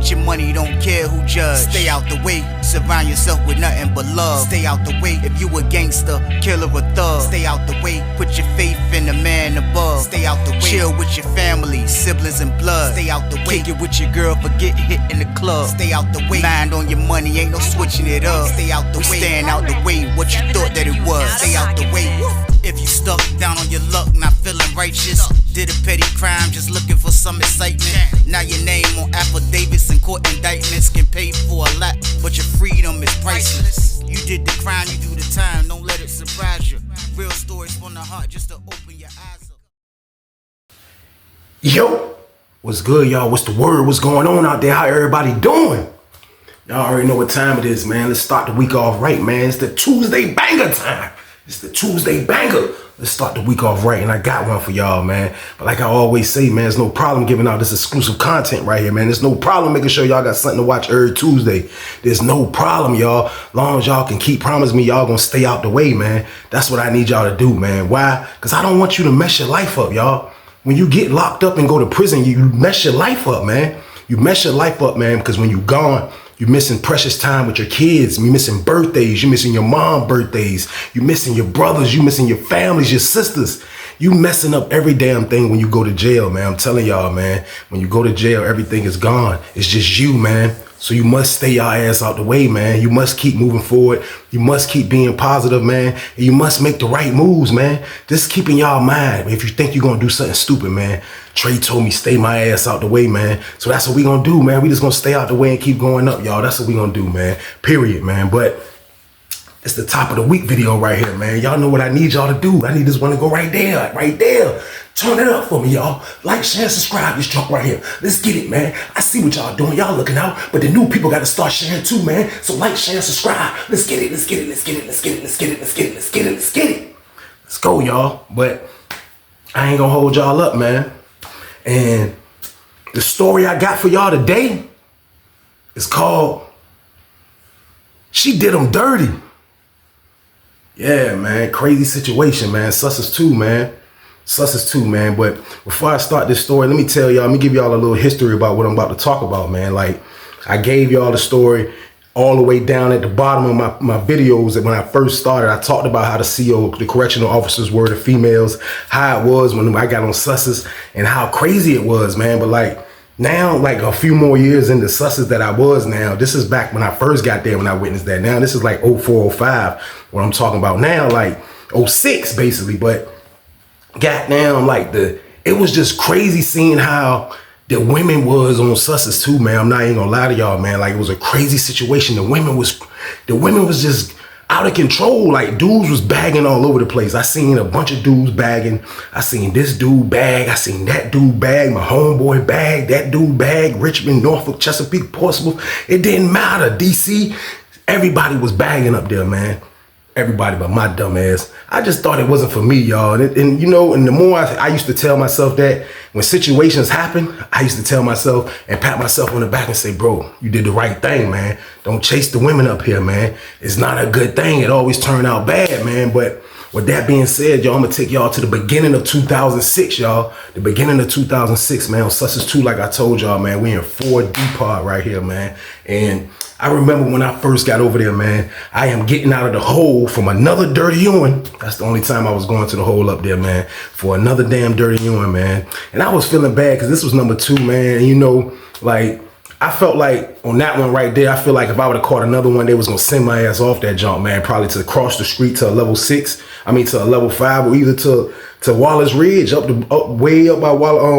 get your money, don't care who judge. Stay out the way, surround yourself with nothing but love. Stay out the way, if you a gangster, killer or thug. Stay out the way, put your faith in the man above. Stay out the way, chill with your family, siblings and blood. Stay out the way, kick it with your girl, forget hit in the club. Stay out the way, mind on your money, ain't no switching it up. Stay out the way, stand out the way, what you thought that it was. Stay out the way. If you stuck down on your luck, not feeling righteous, did a petty crime, just looking for some excitement. Now your name on affidavits and court indictments can pay for a lot, but your freedom is priceless. You did the crime, you do the time, don't let it surprise you. Real stories from the heart, just to open your eyes up. Yo, what's good, y'all? What's the word? What's going on out there? How everybody doing? Y'all already know what time it is, man. Let's start the week off right, man. It's the Tuesday banger time. It's the Tuesday banger. Let's start the week off right, and I got one for y'all, man. But like I always say, man, there's no problem giving out this exclusive content right here, man. There's no problem making sure y'all got something to watch every Tuesday. There's no problem, y'all. Long as y'all can keep promising me y'all gonna stay out the way, man. That's what I need y'all to do, man. Why? Because I don't want you to mess your life up, y'all. When you get locked up and go to prison, you mess your life up, man. You mess your life up, man, because when you gone, you're missing precious time with your kids. You're missing birthdays. You're missing your mom birthdays. You're missing your brothers. You're missing your families, your sisters. You messing up every damn thing when you go to jail, man. I'm telling y'all, man, when you go to jail, everything is gone. It's just you, man. So you must stay your ass out the way, man. You must keep moving forward. You must keep being positive, man. And you must make the right moves, man. Just keeping y'all mind. If you think you're going to do something stupid, man, Trey told me stay my ass out the way, man. So that's what we going to do, man. We just going to stay out the way and keep going up, y'all. That's what we going to do, man. Period, man. But it's the top of the week video right here, man. Y'all know what I need y'all to do. I need this one to go right there, right there. Turn it up for me, y'all. Like, share, subscribe this junk right here. Let's get it, man. I see what y'all doing. Y'all looking out, but the new people got to start sharing too, man. So like, share, subscribe. Let's get it. Let's get it. Let's get it. Let's get it. Let's get it. Let's get it. Let's get it. Let's get it. Let's go, y'all. But I ain't gonna hold y'all up, man. And the story I got for y'all today is called She Did 'Em Dirty. Yeah, man. Crazy situation, man. Sussex II, man. Sussex II, man. But before I start this story, let me tell y'all, let me give y'all a little history about what I'm about to talk about, man. Like, I gave y'all the story all the way down at the bottom of my videos. That when I first started, I talked about how the CO, the correctional officers, were the females, how it was when I got on Sussex, and how crazy it was, man. But like now, like a few more years into Sussex that I was now, this is back when I first got there, when I witnessed that. Now this is like 04, 05, what I'm talking about now, like 06 basically. But goddamn, like it was just crazy seeing how the women was on Sussex II, man. I'm not even gonna lie to y'all, man. Like, it was a crazy situation. The women was just out of control. Like, dudes was bagging all over the place. I seen a bunch of dudes bagging. I seen this dude bag. I seen that dude bag. My homeboy bag. That dude bag. Richmond, Norfolk, Chesapeake, Portsmouth. It didn't matter. DC. Everybody was bagging up there, man. Everybody but my dumb ass. I just thought it wasn't for me, y'all. And you know, and the more I used to tell myself that when situations happen, I used to tell myself and pat myself on the back and say, bro, you did the right thing, man. Don't chase the women up here, man. It's not a good thing. It always turned out bad, man. But with that being said, y'all, I'm gonna take y'all to the beginning of 2006, y'all. The beginning of 2006, man. On Sussex II, like I told y'all, man, we in 4D part right here, man. And I remember when I first got over there, man, I am getting out of the hole from another dirty urine. That's the only time I was going to the hole up there, man, for another damn dirty urine, man. And I was feeling bad because this was number 2, man. And you know, like, I felt like on that one right there, I feel like if I would have caught another one, they was gonna send my ass off that jump, man. Probably to cross the street to a level 6. I mean, to a level 5, or either to Wallace Ridge, way up by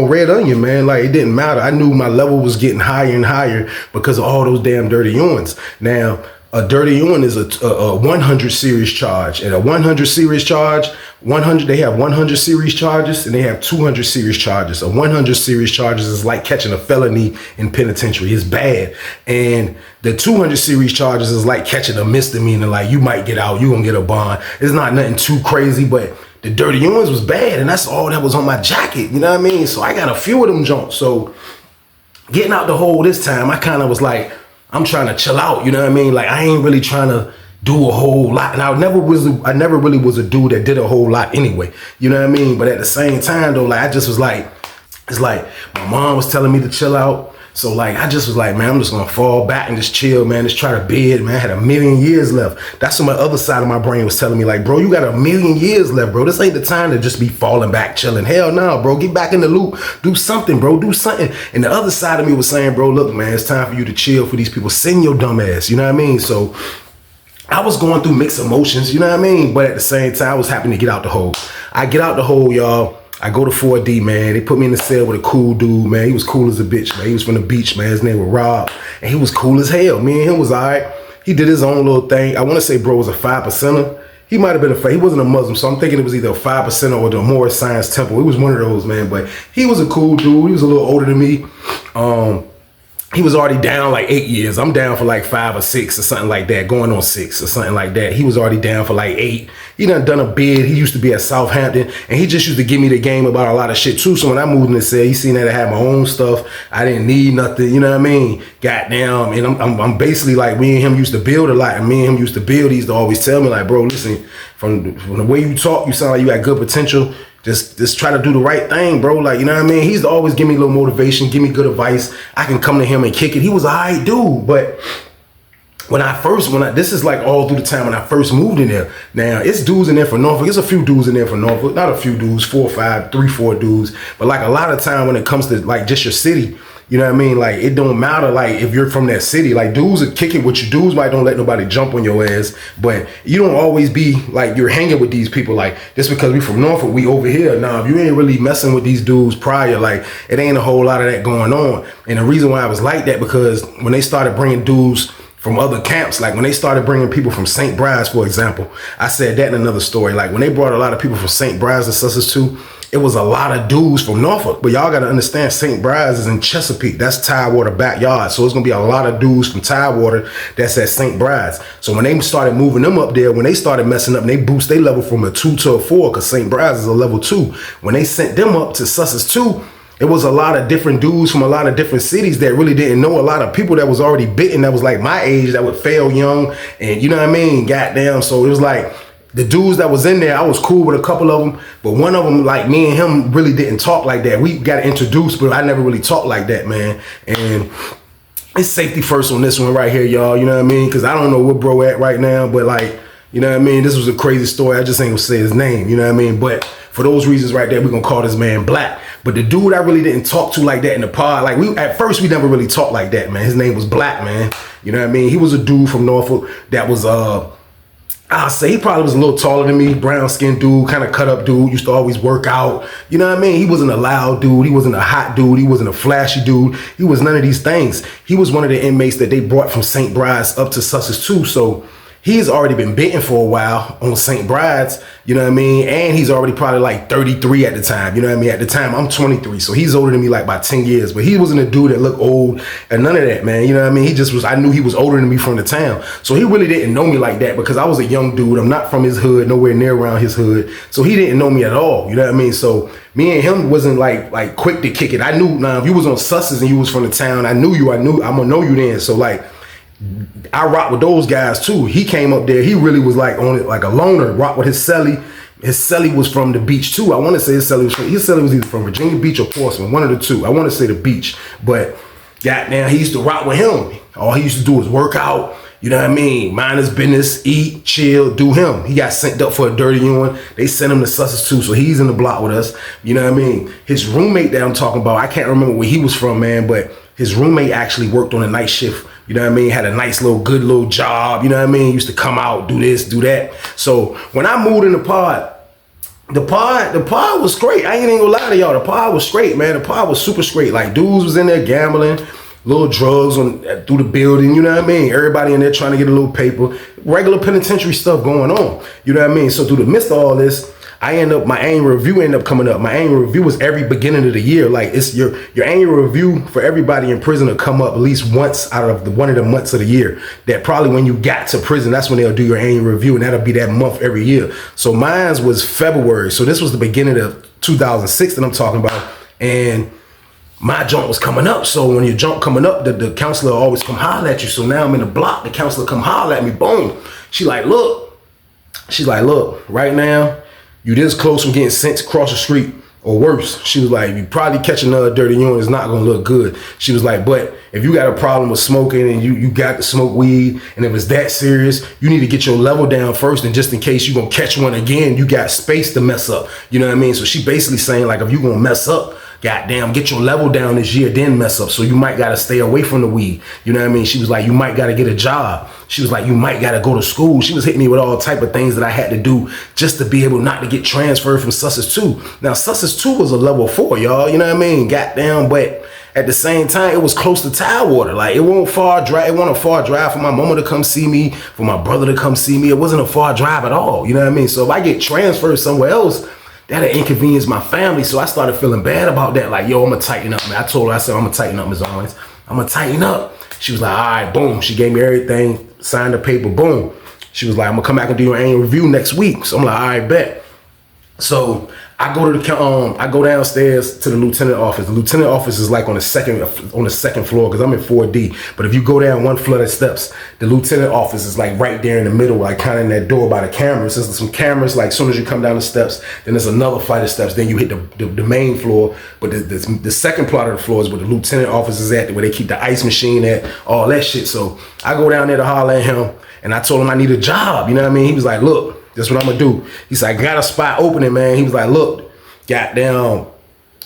Red Onion, man. Like, it didn't matter. I knew my level was getting higher and higher because of all those damn dirty urines. Now, a dirty urine is a 100 series charge, and a 100 series charge, they have 100 series charges and they have 200 series charges. A 100 series charges is like catching a felony in penitentiary. It's bad. And the 200 series charges is like catching a misdemeanor. Like, you might get out, you gonna get a bond. It's not nothing too crazy, but the dirty urines was bad, and that's all that was on my jacket. You know what I mean? So I got a few of them jumps. So getting out the hole this time, I kind of was like, I'm trying to chill out, you know what I mean? Like, I ain't really trying to do a whole lot. And I never really was a dude that did a whole lot anyway, you know what I mean? But at the same time though, like, I just was like, it's like my mom was telling me to chill out. So like, I just was like, man, I'm just gonna fall back and just chill, man. Just try to bid, man. I had 1,000,000 years left. That's what my other side of my brain was telling me, like, bro, you got 1,000,000 years left, bro. This ain't the time to just be falling back, chilling. Hell no, bro. Get back in the loop. Do something, bro. Do something. And the other side of me was saying, bro, look, man, it's time for you to chill for these people. Send your dumb ass. You know what I mean? So I was going through mixed emotions, you know what I mean? But at the same time, I was happy to get out the hole. I get out the hole, y'all. I go to 4D, man. They put me in the cell with a cool dude, man. He was cool as a bitch, man. He was from the beach, man. His name was Rob. And he was cool as hell. Me and him was all right. He did his own little thing. I want to say bro was a 5%er. He might have been he wasn't a Muslim, so I'm thinking it was either a 5%er or the Morris Science Temple. It was one of those, man. But he was a cool dude. He was a little older than me. He was already down like 8 years. I'm down for like 5 or 6 or something like that, going on 6 or something like that. He was already down for like 8. He done a bid. He used to be at Southampton, and he just used to give me the game about a lot of shit too. So when I moved in the cell, he seen that I had my own stuff. I didn't need nothing, you know what I mean? Goddamn, and I'm basically like, me and him used to build a lot, and me and him used to build. He used to always tell me like, bro, listen, from the way you talk, you sound like you got good potential. Just try to do the right thing, bro. Like, you know what I mean? He used to always give me a little motivation, give me good advice. I can come to him and kick it. He was a alright dude. But this is like all through the time when I first moved in there. Now, it's dudes in there for Norfolk. There's a few dudes in there for Norfolk. Not a few dudes, 4 or 5, 3, 4 dudes. But like a lot of time when it comes to like just your city, you know what I mean? Like, it don't matter, like, if you're from that city. Like, dudes are kicking with you. Dudes might don't let nobody jump on your ass. But you don't always be, like, you're hanging with these people. Like, just because we from Norfolk, we over here. Nah, if you ain't really messing with these dudes prior, like, it ain't a whole lot of that going on. And the reason why I was like that, because when they started bringing dudes from other camps, like when they started bringing people from St. Bride's, for example, I said that in another story. Like, when they brought a lot of people from St. Bride's to Sussex II, it was a lot of dudes from Norfolk. But y'all got to understand, St. Bride's is in Chesapeake. That's Tidewater backyard. So it's going to be a lot of dudes from Tidewater that's at St. Bride's. So when they started moving them up there, when they started messing up, and they boost their level from a 2 to a 4, because St. Bride's is a level 2. When they sent them up to Sussex II, it was a lot of different dudes from a lot of different cities that really didn't know a lot of people that was already bitten, that was like my age, that would fail young. And you know what I mean? Goddamn. So it was like, the dudes that was in there, I was cool with a couple of them, but one of them, like me and him, really didn't talk like that. We got introduced, but I never really talked like that, man. And it's safety first on this one right here, y'all. You know what I mean? Because I don't know where bro at right now, but like, you know what I mean? This was a crazy story. I just ain't gonna say his name, you know what I mean? But for those reasons right there, we're gonna call this man Black. But the dude I really didn't talk to like that in the pod, like at first we never really talked like that, man. His name was Black, man. You know what I mean? He was a dude from Norfolk that was I'll say he probably was a little taller than me, brown skinned dude, kind of cut up dude, used to always work out. You know what I mean? He wasn't a loud dude. He wasn't a hot dude. He wasn't a flashy dude. He was none of these things. He was one of the inmates that they brought from St. Bride's up to Sussex II. So he's already been bitten for a while on St. Bride's, you know what I mean? And he's already probably like 33 at the time, you know what I mean? At the time, I'm 23, so he's older than me like by 10 years, but he wasn't a dude that looked old and none of that, man, you know what I mean? He just was, I knew he was older than me from the town. So he really didn't know me like that because I was a young dude. I'm not from his hood, nowhere near around his hood. So he didn't know me at all, you know what I mean? So me and him wasn't like quick to kick it. I knew, now if you was on Sussex and you was from the town, I'm gonna know you then. So like, I rock with those guys too. He came up there, he really was like on it like a loner, rock with his celly. His celly was from the beach too. I want to say his celly was either from Virginia Beach or Portsmouth, one of the two. I want to say the beach, but goddamn, he used to rock with him. All he used to do was work out, you know what I mean? Mind his business, eat, chill, do him. He got sent up for a dirty one. They sent him to Sussex II, so he's in the block with us, you know what I mean? His roommate that I'm talking about, I can't remember where he was from, man, but his roommate actually worked on a night shift. You know what I mean? Had a nice little, good little job. You know what I mean? Used to come out, do this, do that. So when I moved in the pod was great. I ain't even gonna lie to y'all. The pod was straight, man. The pod was super straight. Like dudes was in there gambling, little drugs through the building. You know what I mean? Everybody in there trying to get a little paper. Regular penitentiary stuff going on. You know what I mean? So through the midst of all this, my annual review ended up coming up. My annual review was every beginning of the year. Like it's your annual review for everybody in prison will come up at least once out of one of the months of the year. That probably when you got to prison, that's when they'll do your annual review, and that'll be that month every year. So mine was February. So this was the beginning of 2006 that I'm talking about. And my joint was coming up. So when your joint coming up, the counselor always come holler at you. So now I'm in the block, the counselor come holler at me, boom. She's like, look, right now, you this close from getting sent to cross the street or worse. She was like, you probably catch another dirty urine, it's not gonna look good. She was like, but if you got a problem with smoking and you got to smoke weed, and if it's that serious, you need to get your level down first, and just in case you gonna catch one again, you got space to mess up. You know what I mean? So she basically saying like, if you gonna mess up, goddamn, get your level down this year, then mess up. So you might gotta stay away from the weed. You know what I mean? She was like, you might gotta get a job. She was like, you might gotta go to school. She was hitting me with all type of things that I had to do just to be able not to get transferred from Sussex II. Now, Sussex II was a level 4, y'all. You know what I mean? Goddamn, but at the same time, it was close to Tidewater. Like, it wasn't a far drive for my mama to come see me, for my brother to come see me. It wasn't a far drive at all. You know what I mean? So if I get transferred somewhere else, that'll inconvenience my family. So I started feeling bad about that. Like, yo, I'm gonna tighten up, man. I told her, I said, I'm gonna tighten up, Ms. Owens. I'm gonna tighten up. She was like, all right, boom. She gave me everything, signed the paper, boom. She was like, I'm gonna come back and do your annual review next week. So I'm like, all right, bet. So I go to I go downstairs to the lieutenant office. The lieutenant office is like on the second floor, because I'm in 4D. But if you go down one flight of steps, the lieutenant office is like right there in the middle, like kind of in that door by the cameras. There's some cameras, like as soon as you come down the steps, then there's another flight of steps. Then you hit the main floor. But the second part of the floor is where the lieutenant office is at, where they keep the ice machine at, all that shit. So I go down there to holler at him, and I told him I need a job. You know what I mean? He was like, look, that's what I'm gonna do. He's like, I got a spot opening, man. He was like, look, goddamn,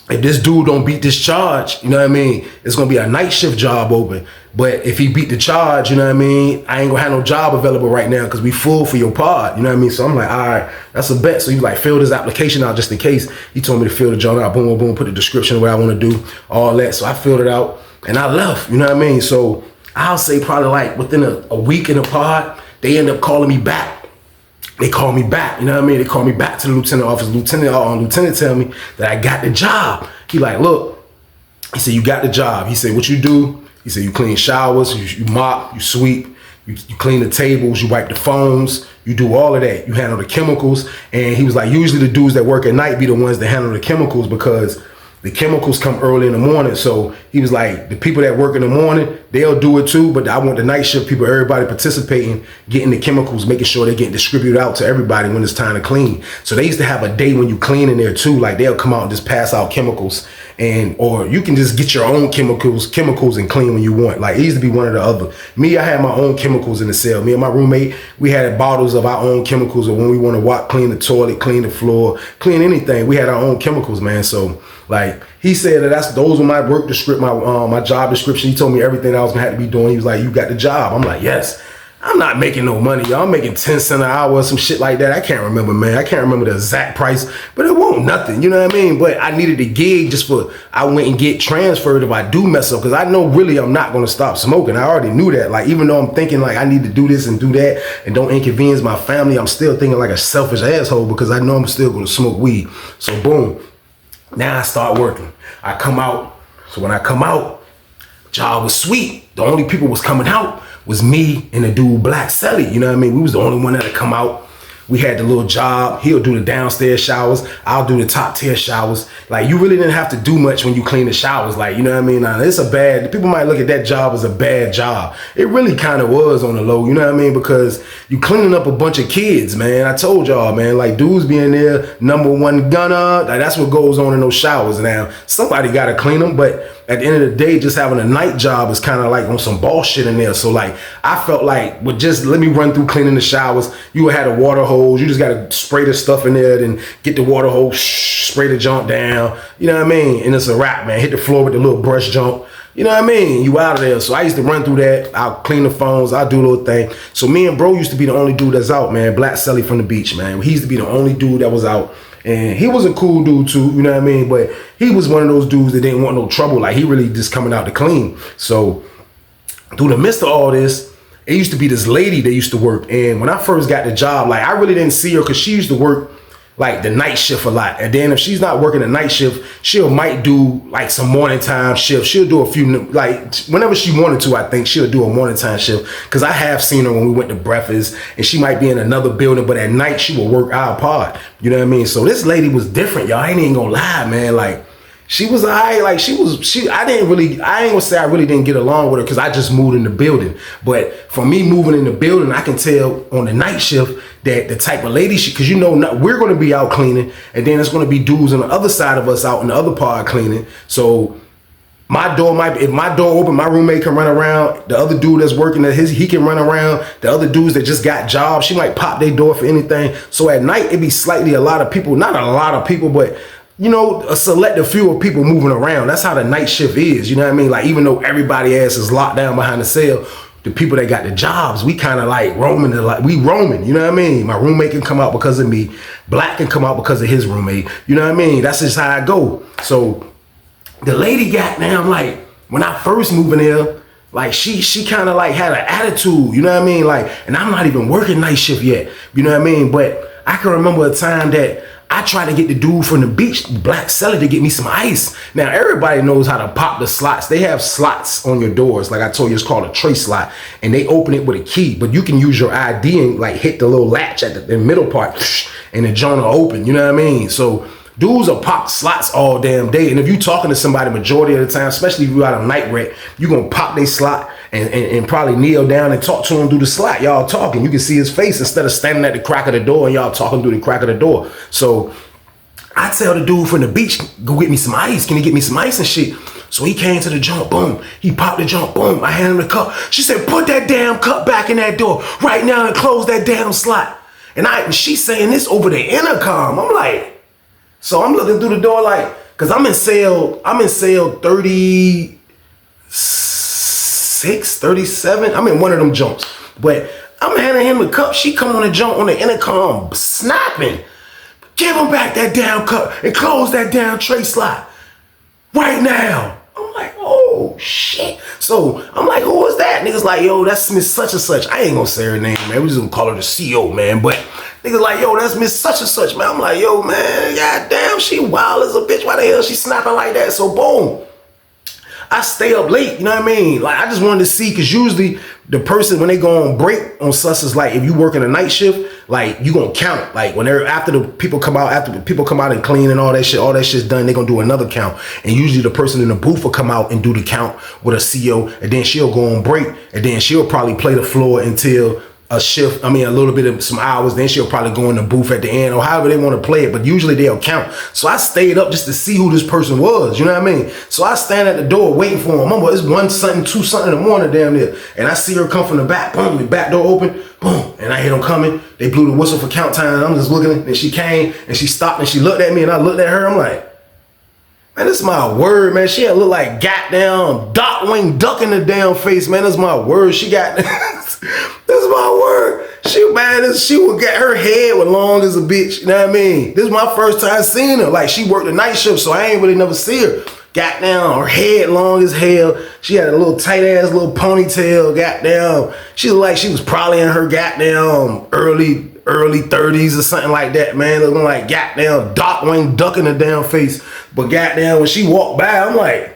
if this dude don't beat this charge, you know what I mean, it's gonna be a night shift job open. But if he beat the charge, you know what I mean, I ain't gonna have no job available right now because we full for your pod, you know what I mean? So I'm like, all right, that's a bet. So he like filled his application out just in case. He told me to fill the job out, boom, boom, boom, put the description of what I want to do, all that. So I filled it out and I left, you know what I mean? So I'll say probably like within a week in the pod, they end up calling me back. They call me back, you know what I mean? They call me back to the lieutenant office. Lieutenant tell me that I got the job. He like, look, he said, you got the job. He said, what you do? He said, you clean showers, you mop, you sweep, you clean the tables, you wipe the phones, you do all of that. You handle the chemicals. And he was like, usually the dudes that work at night be the ones that handle the chemicals because the chemicals come early in the morning. So he was like, the people that work in the morning, they'll do it too, but I want the night shift people, everybody participating, getting the chemicals, making sure they get distributed out to everybody when it's time to clean. So they used to have a day when you clean in there too, like they'll come out and just pass out chemicals, and or you can just get your own chemicals and clean when you want. Like it used to be one or the other. Me, I had my own chemicals in the cell. Me and my roommate, we had bottles of our own chemicals, or when we want to walk, clean the toilet, clean the floor, clean anything, we had our own chemicals, man. So like he said that those were my work description, my job description. He told me everything I was gonna have to be doing. He was like, you got the job. I'm like, yes. I'm not making no money, y'all. I'm making 10 cents an hour or some shit like that. I can't remember, man. I can't remember the exact price, but it won't nothing. You know what I mean? But I needed a gig just for, I went and get transferred if I do mess up, because I know really I'm not going to stop smoking. I already knew that. Like, even though I'm thinking like I need to do this and do that and don't inconvenience my family, I'm still thinking like a selfish asshole because I know I'm still going to smoke weed. So boom, now I start working. I come out. So when I come out, job was sweet. The only people was coming out was me and the dude Black Selly. You know what I mean? We was the only one that had come out. We had the little job. He'll do the downstairs showers. I'll do the top tier showers. Like, you really didn't have to do much when you clean the showers. Like, you know what I mean? Now, it's a bad, people might look at that job as a bad job. It really kind of was on the low, you know what I mean? Because you cleaning up a bunch of kids, man. I told y'all, man, like dudes being there, number one gunner, like that's what goes on in those showers. Now, somebody got to clean them, but at the end of the day, just having a night job is kind of like on some ball shit in there. So like, I felt like, with just let me run through cleaning the showers, you had a water hose, you just got to spray the stuff in there, then get the water hose, spray the junk down, you know what I mean? And it's a wrap, man. Hit the floor with the little brush junk, you know what I mean? You out of there. So I used to run through that. I'll clean the phones, I'll do a little thing. So me and bro used to be the only dude that's out, man. Black Selly from the beach, man. He used to be the only dude that was out. And he was a cool dude too, you know what I mean? But he was one of those dudes that didn't want no trouble. Like, he really just coming out to clean. So through the midst of all this, it used to be this lady that used to work. And when I first got the job, like, I really didn't see her because she used to work like the night shift a lot. And then if she's not working the night shift, might do like some morning time shift. She'll do a few, like whenever she wanted to, I think she'll do a morning time shift. Cause I have seen her when we went to breakfast, and she might be in another building, but at night she will work our pod. You know what I mean? So this lady was different, y'all. I ain't even gonna lie, man. Like, she was alright. Like, I ain't gonna say I really didn't get along with her because I just moved in the building. But for me moving in the building, I can tell on the night shift that the type of lady she, because you know, we're going to be out cleaning, and then there's going to be dudes on the other side of us out in the other part cleaning. So my door might be, if my door open, my roommate can run around. The other dude that's working at he can run around. The other dudes that just got jobs, she might pop their door for anything. So at night, it'd be slightly a lot of people, not a lot of people, but you know, a selective few of people moving around. That's how the night shift is. You know what I mean? Like, even though everybody ass is locked down behind the cell, the people that got the jobs, we kind of like roaming, we roaming, you know what I mean? My roommate can come out because of me. Black can come out because of his roommate. You know what I mean? That's just how I go. So the lady got down, like, when I first moved in there, like, she kind of like had an attitude, you know what I mean? Like, and I'm not even working night shift yet, you know what I mean? But I can remember a time that I tried to get the dude from the beach, black seller, to get me some ice. Now, everybody knows how to pop the slots. They have slots on your doors. Like I told you, it's called a tray slot. And they open it with a key. But you can use your ID and like hit the little latch at the middle part, and the joint will open. You know what I mean? So dudes will pop slots all damn day. And if you talking to somebody majority of the time, especially if you out of night rec, you going to pop their slot and probably kneel down and talk to him through the slot. Y'all talking. You can see his face instead of standing at the crack of the door and y'all talking through the crack of the door. So I tell the dude from the beach, go get me some ice. Can you get me some ice and shit? So he came to the jump, boom. He popped the jump, boom. I handed him the cup. She said, put that damn cup back in that door right now and close that damn slot. And she's saying this over the intercom. I'm like, so I'm looking through the door like, cause I'm in cell 36, 37. I'm in one of them jumps. But I'm handing him the cup. She come on the jump on the intercom, snapping. Give him back that damn cup and close that damn tray slot right now. I'm like, oh shit. So I'm like, who is that? Niggas like, yo, that's Miss Such and Such. I ain't gonna say her name, man. We just gonna call her the CO, man. But niggas like, yo, that's Miss Such and Such, man. I'm like, yo, man, goddamn, she wild as a bitch. Why the hell she snapping like that? So boom, I stay up late, you know what I mean? Like, I just wanted to see, because usually the person, when they go on break on Sussex, like, if you working a night shift, like, you gonna count. Like, when after the people come out and clean and all that shit's done, they gonna do another count. And usually the person in the booth will come out and do the count with a CO, and then she'll go on break, and then she'll probably play the floor until a little bit of some hours. Then she'll probably go in the booth at the end, or however they want to play it, but usually they'll count. So I stayed up just to see who this person was, you know what I mean? So I stand at the door waiting for him. Remember, it's 1 something, 2 something in the morning damn near, and I see her come from the back, boom, the back door open, boom, and I hear them coming. They blew the whistle for count time, and I'm just looking, and she came, and she stopped, and she looked at me, and I looked at her. I'm like, man, this is my word, man. She had look like goddamn Doc Wayne Duck in the damn face, man. That's my word. She got, this is my word. She would get, her head was long as a bitch, you know what I mean? This is my first time seeing her. Like, she worked the night shift, so I ain't really never see her. Goddamn, her head long as hell. She had a little tight ass little ponytail, goddamn. She looked like she was probably in her goddamn early 30s or something like that, man. Looking like goddamn Doc Wayne Duck in the damn face. But goddamn, when she walked by, I'm like,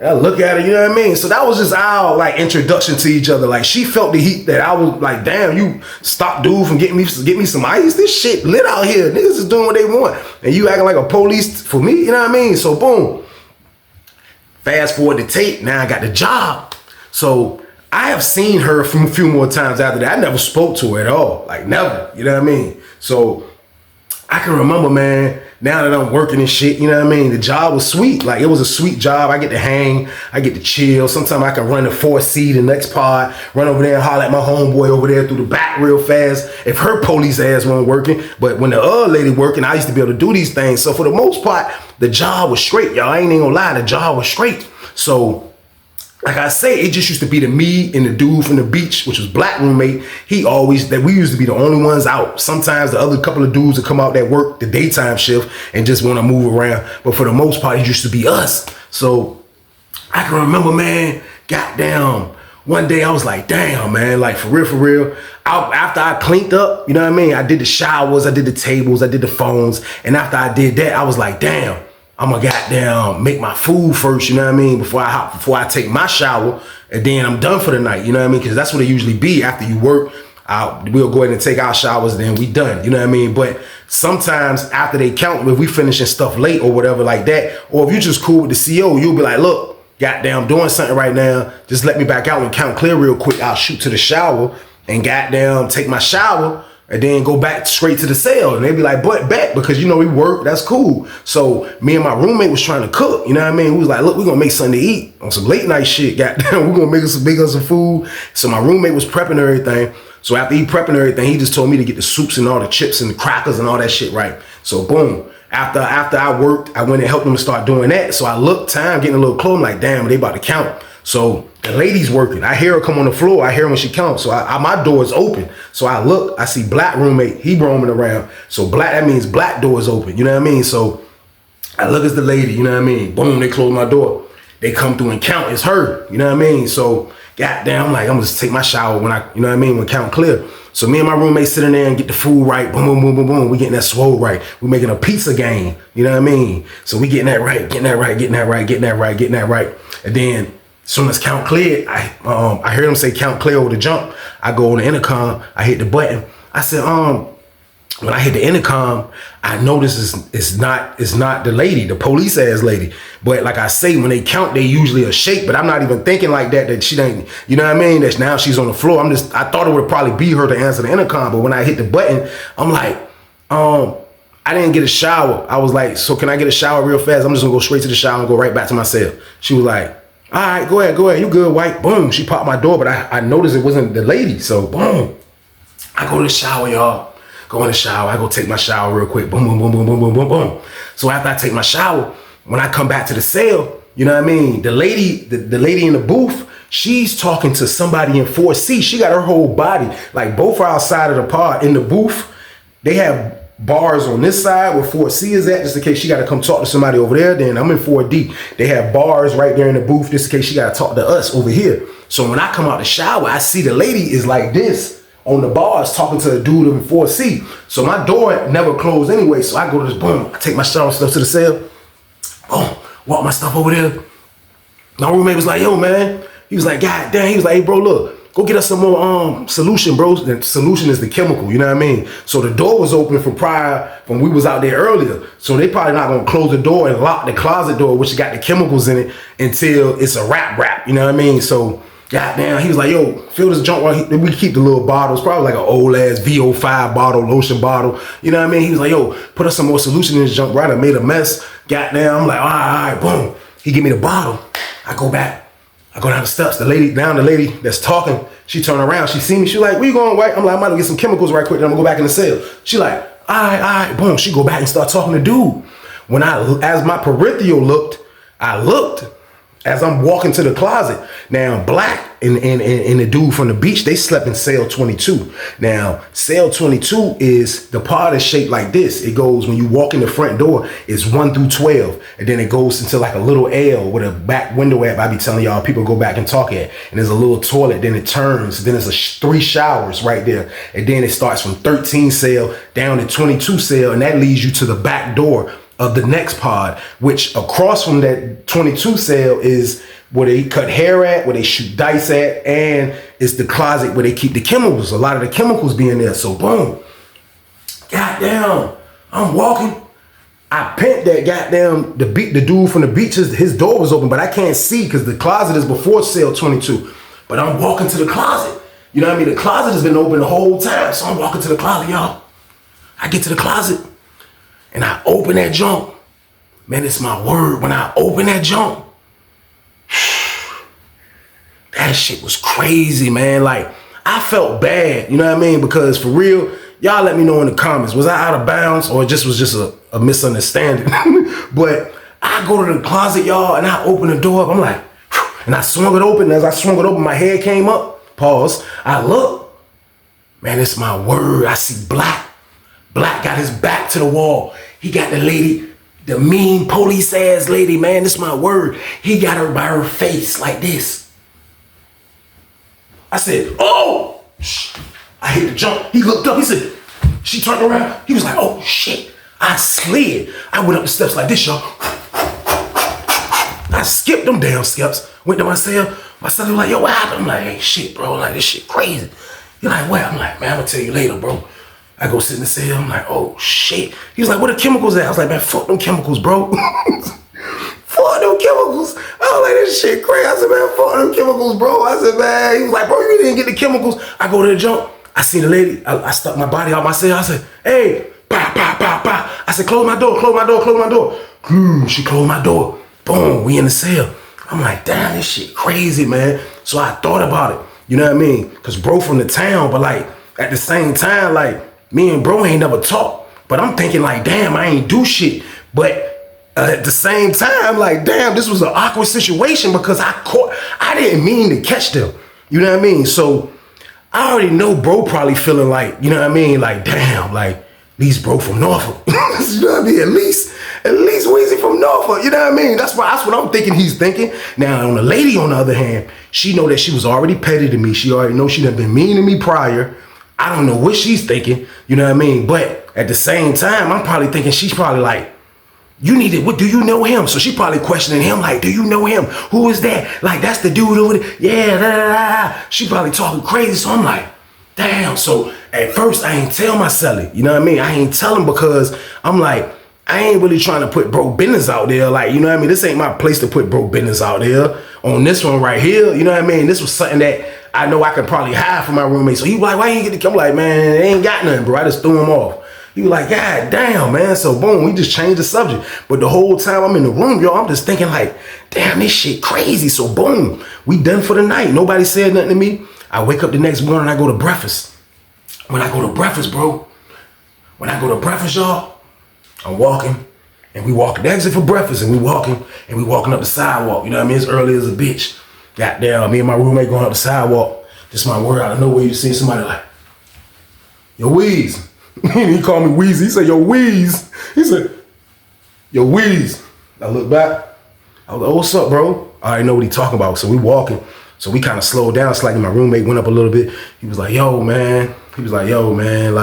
I look at her, you know what I mean? So that was just our like introduction to each other. Like, she felt the heat that I was like, damn, you stop dude from getting me some ice. This shit lit out here. Niggas is doing what they want. And you acting like a police for me, you know what I mean? So boom. Fast forward the tape, now I got the job. So I have seen her a few more times after that. I never spoke to her at all. Like, never, you know what I mean? So I can remember, man, now that I'm working and shit, you know what I mean? The job was sweet. Like, it was a sweet job. I get to hang, I get to chill. Sometimes I can run the 4C, the next pod, run over there and holler at my homeboy over there through the back real fast if her police ass wasn't working. But when the other lady working, I used to be able to do these things. So for the most part, the job was straight, y'all. I ain't even gonna lie, the job was straight. So like I say, it just used to be the me and the dude from the beach, which was black roommate. We used to be the only ones out. Sometimes the other couple of dudes would come out that work the daytime shift and just want to move around. But for the most part, it used to be us. So I can remember, man, goddamn, one day I was like, damn, man, like for real. After I cleaned up, you know what I mean? I did the showers, I did the tables, I did the phones. And after I did that, I was like, damn, I'm gonna goddamn make my food first, you know what I mean? Before I take my shower, and then I'm done for the night, you know what I mean? Because that's what it usually be after you work. We'll go ahead and take our showers, and then we done, you know what I mean? But sometimes after they count, if we finishing stuff late or whatever like that, or if you just cool with the CO, you'll be like, look, goddamn, I'm doing something right now. Just let me back out and count clear real quick. I'll shoot to the shower and goddamn take my shower. and then go back straight to the cell. And they'd be like, but back, because you know we work, that's cool. So me and my roommate was trying to cook, you know what I mean? We was like, look, we're gonna make something to eat on some late night shit. Goddamn, we're gonna make us some food. So my roommate was prepping everything. So after he prepping everything, he just told me to get the soups and all the chips and the crackers and all that shit right. So boom. After I worked, I went and helped them start doing that. So I looked, time getting a little close. I'm like, damn, they about to count. So the lady's working. I hear her come on the floor. I hear her when she counts. So my door is open. So I look, I see black roommate. He roaming around. So black, that means black door is open. You know what I mean? So I look at the lady. You know what I mean? Boom, they close my door. They come through and count. It's her. You know what I mean? So goddamn, I'm like, I'm gonna just take my shower when you know what I mean? When count clear. So me and my roommate sitting there and get the food right. Boom, boom, boom, boom, boom. We getting that swole right. We making a pizza game. You know what I mean? So we getting that right, getting that right, getting that right, getting that right, getting that right. And then as soon as count cleared, I heard him say count clear over the jump. I go on the intercom. I hit the button. I said, when I hit the intercom, I notice it's not the lady, the police ass lady. But like I say, when they count, they usually a shake. But I'm not even thinking like that she ain't, you know what I mean? That now she's on the floor. I thought it would probably be her to answer the intercom. But when I hit the button, I'm like, I didn't get a shower. I was like, so can I get a shower real fast? I'm just gonna go straight to the shower and go right back to my cell. She was like, all right, go ahead, you good, white. Boom, she popped my door, but I noticed it wasn't the lady. So boom, I go to the shower, y'all. Go in the shower, I go take my shower real quick. Boom, boom, boom, boom, boom, boom, boom, boom. So after I take my shower, when I come back to the cell, you know what I mean? The lady in the booth, she's talking to somebody in 4C. She got her whole body, like both are outside of the pod in the booth. They have bars on this side where 4C is at, just in case she got to come talk to somebody over there. Then I'm in 4D. They have bars right there in the booth, just in case she got to talk to us over here. So when I come out the shower, I see the lady is like this on the bars talking to a dude in 4C. So my door never closed anyway. So I go to this, boom, I take my shower stuff to the cell. Boom, walk my stuff over there. My roommate was like, yo, man. He was like, God damn. He was like, hey, bro, look, go get us some more solution, bro. The solution is the chemical, you know what I mean? So the door was open from we was out there earlier. So they probably not gonna close the door and lock the closet door, which got the chemicals in it, until it's a wrap, you know what I mean? So goddamn, he was like, yo, fill this junk while we keep the little bottles, probably like an old ass VO5 bottle, lotion bottle. You know what I mean? He was like, yo, put us some more solution in this junk, right? I made a mess. Goddamn, I'm like, all right, boom. He give me the bottle. I go back. I go down the steps. The lady that's talking, she turned around. She see me. She like, where you going, white? I'm like, I'm about to get some chemicals right quick. Then I'm gonna go back in the cell. She like, all right, boom. She go back and start talking to dude. As my peripheral looked, I looked as I'm walking to the closet. Now, Black and the dude from the beach, they slept in cell 22. Now, cell 22 is, the pod is shaped like this. It goes, when you walk in the front door, it's 1 through 12. And then it goes into like a little L with a back window at. I be telling y'all, people go back and talk at. And there's a little toilet, then it turns. Then there's 3 showers right there. And then it starts from 13 cell down to 22 cell. And that leads you to the back door of the next pod, which across from that 22 cell is where they cut hair at, where they shoot dice at, and it's the closet where they keep the chemicals. A lot of the chemicals being there. So boom, goddamn, I'm walking. I pent that goddamn, the dude from the beach, his door was open, but I can't see because the closet is before cell 22. But I'm walking to the closet. You know what I mean? The closet has been open the whole time. So I'm walking to the closet, y'all. I get to the closet. And I open that junk. Man, it's my word. When I open that junk, that shit was crazy, man. Like, I felt bad, you know what I mean? Because for real, y'all let me know in the comments, was I out of bounds or was just a misunderstanding? But I go to the closet, y'all, and I open the door up. I'm like, and I swung it open. As I swung it open, my head came up. Pause. I look. Man, it's my word. I see Black. Black got his back to the wall. He got the lady, the mean police ass lady, man, this is my word. He got her by her face like this. I said, oh, I hit the jump. He looked up, he said, she turned around. He was like, oh shit. I slid. I went up the steps like this, y'all. I skipped them damn steps, went to my cell. My son was like, yo, what happened? I'm like, hey, shit, bro, like this shit crazy. You're like, what? I'm like, man, I'm gonna tell you later, bro. I go sit in the cell. I'm like, oh shit. He was like, where the chemicals at? I was like, man, fuck them chemicals, bro. Fuck them chemicals. I was like, this shit crazy. I said, man, fuck them chemicals, bro. I said, man. He was like, bro, you didn't get the chemicals. I go to the jump. I seen the lady, I stuck my body out my cell. I said, hey, bah, bah, bah, bah. I said, close my door, close my door, close my door. She closed my door. Boom, we in the cell. I'm like, damn, this shit crazy, man. So I thought about it. You know what I mean? Cause bro from the town, but like at the same time, like me and bro ain't never talked. But I'm thinking like, damn, I ain't do shit. But at the same time, like, damn, this was an awkward situation because I didn't mean to catch them. You know what I mean? So I already know bro probably feeling like, you know what I mean? Like, damn, like, at least bro from Norfolk. You know what I mean? At least Weezy from Norfolk. You know what I mean? That's what I'm thinking he's thinking. Now, on the lady, on the other hand, she know that she was already petty to me. She already know she done been mean to me prior. I don't know what she's thinking. You know what I mean? But at the same time, I'm probably thinking she's probably like, you need it. What, do you know him? So she probably questioning him like, do you know him? Who is that? Like, that's the dude over there. Yeah, da, da, da. She probably talking crazy. So I'm like, damn. So at first I ain't tell my celly. You know what I mean? I ain't tell him because I'm like, I ain't really trying to put bro business out there. Like, you know what I mean? This ain't my place to put bro business out there. On this one right here, you know what I mean? This was something that I know I could probably hide from my roommate. So he was like, why you ain't get the, I'm like, man, they ain't got nothing, bro. I just threw him off. He was like, God damn, man. So boom, we just changed the subject. But the whole time I'm in the room, yo, I'm just thinking like, damn, this shit crazy. So boom, we done for the night. Nobody said nothing to me. I wake up the next morning, I go to breakfast. When I go to breakfast, bro, y'all, I'm walking and we walking the exit for breakfast and we walking up the sidewalk. You know what I mean? It's early as a bitch. Goddamn, me and my roommate going up the sidewalk. Just my word out of nowhere, you see somebody like, yo, Weez. He called me Weezy. He said, yo, Weez. He said, yo, Weez. I look back. I was like, oh, what's up, bro? I already know what he talking about. So we walking. So we kind of slowed down slightly. My roommate went up a little bit. He was like, yo, man. He was like, yo, man,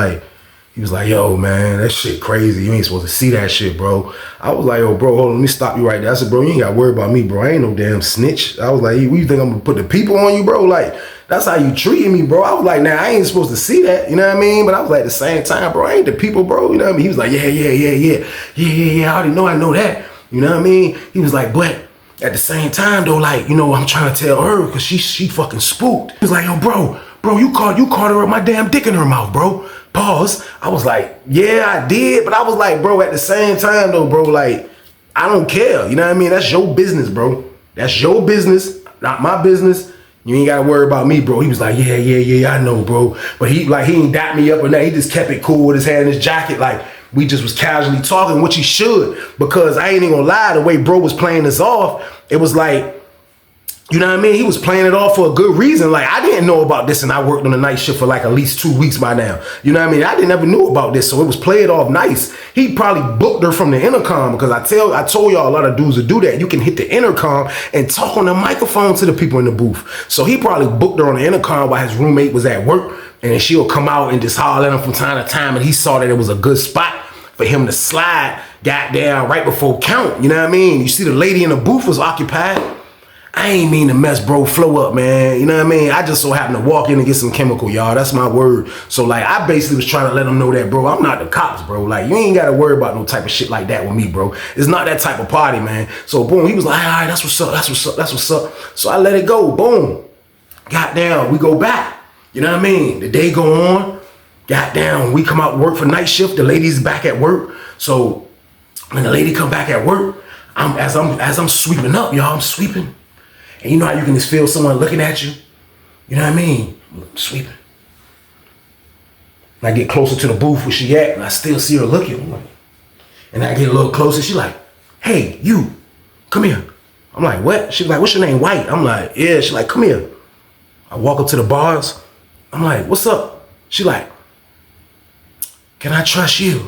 that shit crazy. You ain't supposed to see that shit, bro. I was like, yo, bro, hold on, let me stop you right there. I said, bro, you ain't got to worry about me, bro. I ain't no damn snitch. I was like, what you think I'm going to put the people on you, bro? Like, that's how you treating me, bro. I was like, nah, I ain't supposed to see that. You know what I mean? But I was like, at the same time, bro, I ain't the people, bro. You know what I mean? He was like, yeah. I already know that. You know what I mean? He was like, but at the same time, though, like, you know, I'm trying to tell her because she fucking spooked. He was like, yo, bro, you caught her with my damn dick in her mouth, bro. Pause. I was like, yeah, I did. But I was like, bro, at the same time, though, bro, like, I don't care. You know what I mean? That's your business, bro. That's your business, not my business. You ain't gotta worry about me, bro. He was like, yeah, I know, bro. But he ain't dap me up or nothing. He just kept it cool with his hand in his jacket. Like, we just was casually talking, which he should. Because I ain't even gonna lie, the way bro was playing this off, it was like, you know what I mean? He was playing it off for a good reason. Like, I didn't know about this and I worked on the night shift for like at least 2 weeks by now. You know what I mean? I didn't ever knew about this. So it was played off nice. He probably booked her from the intercom because I told y'all a lot of dudes to do that. You can hit the intercom and talk on the microphone to the people in the booth. So he probably booked her on the intercom while his roommate was at work. And then she'll come out and just holler at him from time to time. And he saw that it was a good spot for him to slide goddamn right before count. You know what I mean? You see the lady in the booth was occupied. I ain't mean to mess bro flow up, man. You know what I mean? I just so happened to walk in and get some chemical, y'all. That's my word. So, like, I basically was trying to let them know that, bro, I'm not the cops, bro. Like, you ain't got to worry about no type of shit like that with me, bro. It's not that type of party, man. So, boom, he was like, all right, that's what's up. So I let it go. Boom. Goddamn, we go back. You know what I mean? The day go on. Goddamn, we come out to work for night shift. The lady's back at work. So, when the lady come back at work, as I'm sweeping up, y'all, I'm sweeping. And you know how you can just feel someone looking at you? You know what I mean? I'm sweeping. And I get closer to the booth where she at, and I still see her looking. And I get a little closer. She like, hey, you, come here. I'm like, what? She's like, what's your name? White. I'm like, yeah. She like, come here. I walk up to the bars. I'm like, what's up? She like, can I trust you?